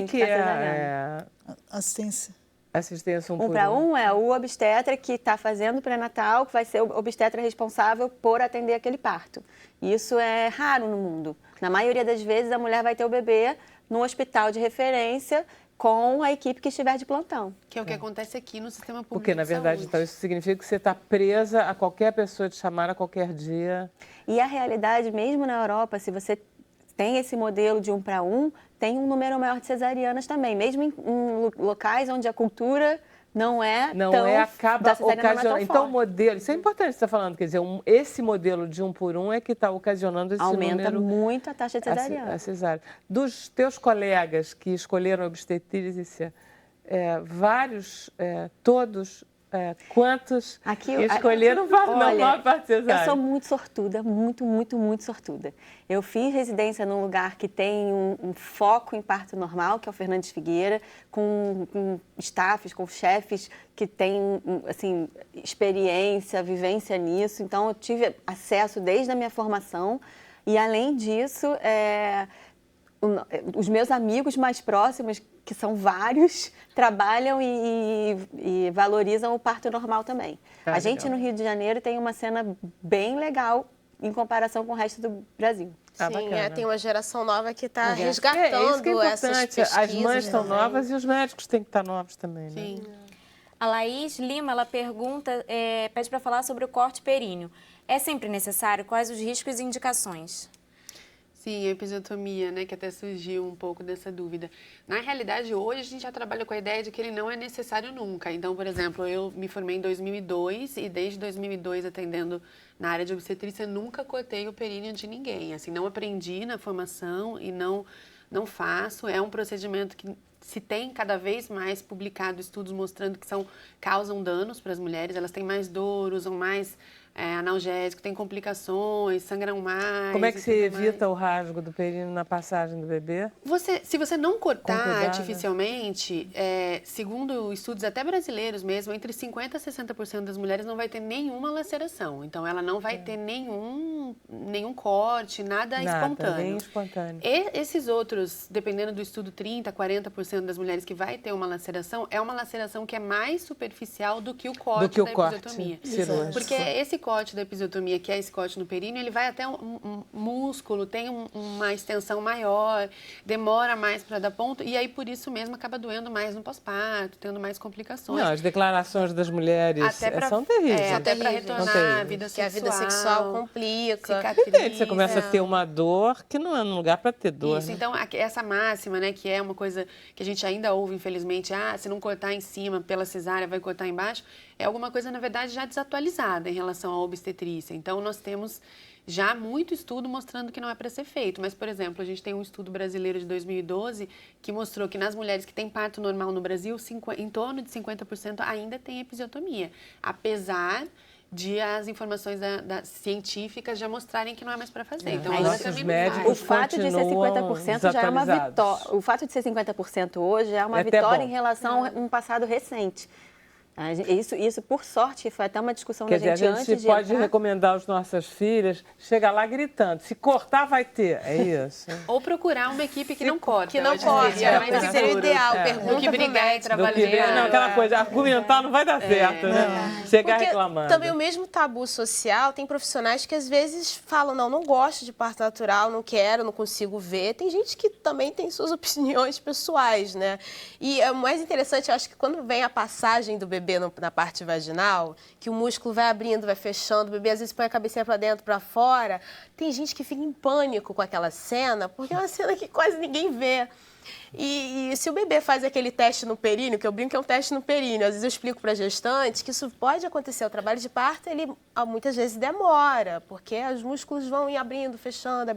A: que é
C: assistência?
A: Assistência
E: 1-para-1 é o obstetra que está fazendo pré-natal, que vai ser o obstetra responsável por atender aquele parto. Isso é raro no mundo. Na maioria das vezes, a mulher vai ter o bebê no hospital de referência com a equipe que estiver de plantão.
D: Que é o que acontece aqui no sistema público.
A: Porque, na verdade, então, isso significa que você está presa a qualquer pessoa te chamar a qualquer dia.
E: E a realidade, mesmo na Europa, se você tem esse modelo de 1-para-1, tem um número maior de cesarianas também, mesmo em locais onde a cultura não é
A: acaba ocasionando. Então, o modelo, isso é importante que você está falando, quer dizer, esse modelo de 1-por-1 é que está ocasionando esse
E: aumenta
A: número...
E: muito a taxa de cesariana.
A: A cesárea. Dos teus colegas que escolheram obstetrícia, todos... quantos escolheram não a parte cesárea?
E: Eu sou muito sortuda, muito sortuda. Eu fiz residência num lugar que tem um foco em parto normal, que é o Fernandes Figueira, com staffs, com chefes que têm assim, experiência, vivência nisso. Então, eu tive acesso desde a minha formação e, além disso, os meus amigos mais próximos, que são vários, trabalham e valorizam o parto normal também. A gente no Rio de Janeiro tem uma cena bem legal em comparação com o resto do Brasil.
B: Sim, tem uma geração nova que está
A: isso
B: resgatando
A: que é
B: essas
A: importante.
B: pesquisas.
A: As mães estão
B: também.
A: novas e os médicos têm que estar novos também, né?
D: Sim.
F: A Laís Lima, ela pergunta, pede para falar sobre o corte períneo. É sempre necessário? Quais os riscos e indicações?
D: Sim, a episiotomia, né, que até surgiu um pouco dessa dúvida. Na realidade, hoje a gente já trabalha com a ideia de que ele não é necessário nunca. Então, por exemplo, eu me formei em 2002 e desde 2002 atendendo na área de obstetrícia, nunca cortei o períneo de ninguém. Assim, não aprendi na formação e não faço. É um procedimento que se tem cada vez mais publicado estudos mostrando que causam danos para as mulheres. Elas têm mais dor, usam mais analgésico, têm complicações, sangram mais.
A: Como é que você evita o rasgo do períneo na passagem do bebê?
D: Se você não cortar
A: cuidado,
D: artificialmente, segundo estudos até brasileiros mesmo, entre 50% a 60% das mulheres não vai ter nenhuma laceração. Então, ela não vai ter nenhum corte, nada espontâneo.
A: Nem espontâneo.
D: E esses outros, dependendo do estudo, 30%, 40% das mulheres que vai ter uma laceração, é uma laceração que é mais superficial do que o corte da episiotomia.
A: Cirúrgico.
D: Porque esse corte da episiotomia, que é esse corte no períneo, ele vai até um músculo, tem uma extensão maior, demora mais para dar ponto, e aí por isso mesmo acaba doendo mais no pós-parto, tendo mais complicações.
A: Não, as declarações das mulheres são terríveis.
D: Até para retornar a vida sexual.
B: Que a vida sexual complica.
D: Cicatriz,
A: Você começa a ter uma dor que não é um lugar para ter dor.
D: Isso,
A: né?
D: então essa máxima, né, que é uma coisa que a gente ainda ouve, infelizmente, se não cortar em cima pela cesárea, vai cortar embaixo, é alguma coisa, na verdade, já desatualizada em relação à obstetrícia. Então, nós temos já muito estudo mostrando que não é para ser feito. Mas, por exemplo, a gente tem um estudo brasileiro de 2012 que mostrou que nas mulheres que têm parto normal no Brasil, em torno de 50% ainda tem episiotomia, apesar de as informações científicas já mostrarem que não é mais para fazer. Então,
A: nossos médicos
E: o fato de ser 50% já é uma vitória. O fato de ser 50% hoje é uma vitória em relação a um passado recente. Isso, por sorte, foi até uma discussão da gente antes de
A: a gente pode recomendar às nossas filhas, chega lá gritando, se cortar vai ter, é isso.
D: Ou procurar uma equipe que não corta.
B: Que não corta, seria o ideal.
D: Do que brigar e trabalhar.
A: Não, aquela coisa, argumentar não vai dar certo, né? Chegar reclamando.
B: Também o mesmo tabu social, tem profissionais que às vezes falam, não gosto de parto natural, não quero, não consigo ver. Tem gente que também tem suas opiniões pessoais, né? E o mais interessante, eu acho que quando vem a passagem do bebê na parte vaginal, que o músculo vai abrindo, vai fechando, o bebê às vezes põe a cabecinha para dentro, para fora, tem gente que fica em pânico com aquela cena, porque é uma cena que quase ninguém vê. E se o bebê faz aquele teste no períneo, que eu brinco que é um teste no períneo, às vezes eu explico para a gestante que isso pode acontecer. O trabalho de parto, ele muitas vezes demora, porque os músculos vão ir abrindo, fechando,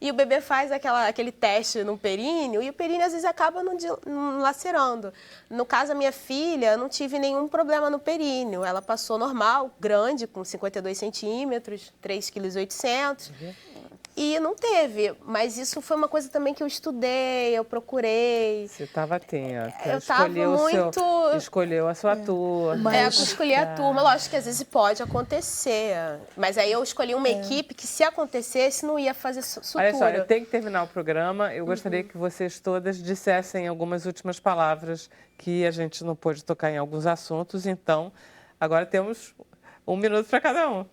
B: e o bebê faz aquele teste no períneo, e o períneo às vezes acaba não lacerando. No caso, a minha filha, não tive nenhum problema no períneo. Ela passou normal, grande, com 52 centímetros, 3,8 kg. E não teve, mas isso foi uma coisa também que eu estudei, eu procurei.
A: Você estava atenta,
B: eu estava muito...
A: escolheu a sua turma.
B: Eu escolhi a turma, lógico que às vezes pode acontecer, mas aí eu escolhi uma equipe que se acontecesse não ia fazer sutura.
A: Olha só, eu tenho que terminar o programa, eu gostaria que vocês todas dissessem algumas últimas palavras, que a gente não pôde tocar em alguns assuntos, então agora temos 1 minuto para cada um.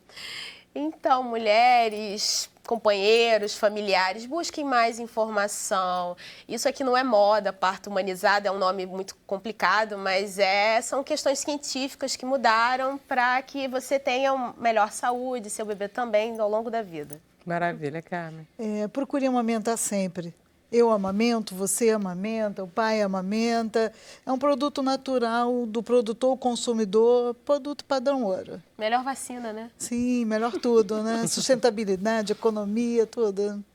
B: Então, mulheres, companheiros, familiares, busquem mais informação. Isso aqui não é moda, parto humanizado é um nome muito complicado, mas são questões científicas que mudaram para que você tenha melhor saúde, seu bebê também, ao longo da vida.
A: Maravilha, Carmen.
C: Procure amamentar sempre. Eu amamento, você amamenta, o pai amamenta. É um produto natural do produtor ao consumidor, produto padrão ouro.
B: Melhor vacina, né?
C: Sim, melhor tudo, né? Sustentabilidade, economia, tudo.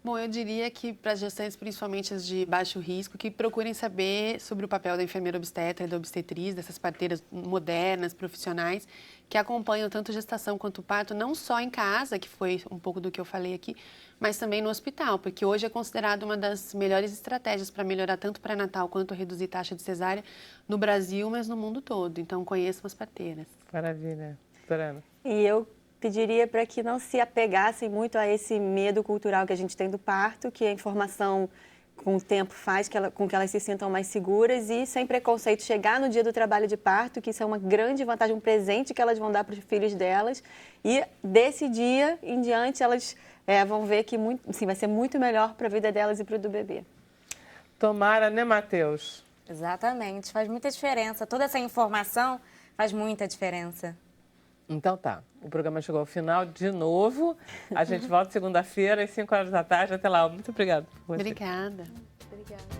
D: Bom, eu diria que para as gestantes, principalmente as de baixo risco, que procurem saber sobre o papel da enfermeira obstetra e da obstetriz, dessas parteiras modernas, profissionais, que acompanham tanto gestação quanto parto, não só em casa, que foi um pouco do que eu falei aqui, mas também no hospital, porque hoje é considerado uma das melhores estratégias para melhorar tanto pré-natal quanto reduzir taxa de cesárea no Brasil, mas no mundo todo. Então, conheçam as parteiras.
A: Maravilha. Doutora Ana.
E: E eu pediria para que não se apegassem muito a esse medo cultural que a gente tem do parto, que a informação com o tempo faz com que elas se sintam mais seguras e sem preconceito chegar no dia do trabalho de parto, que isso é uma grande vantagem, um presente que elas vão dar para os filhos delas. E desse dia em diante elas vão ver que vai ser muito melhor para a vida delas e para o do bebê.
A: Tomara, né, Matheus?
F: Exatamente, faz muita diferença. Toda essa informação faz muita diferença.
A: Então tá, o programa chegou ao final de novo. A gente volta segunda-feira às 5 horas da tarde. Até lá, muito obrigada.
D: Obrigada.
B: Obrigada.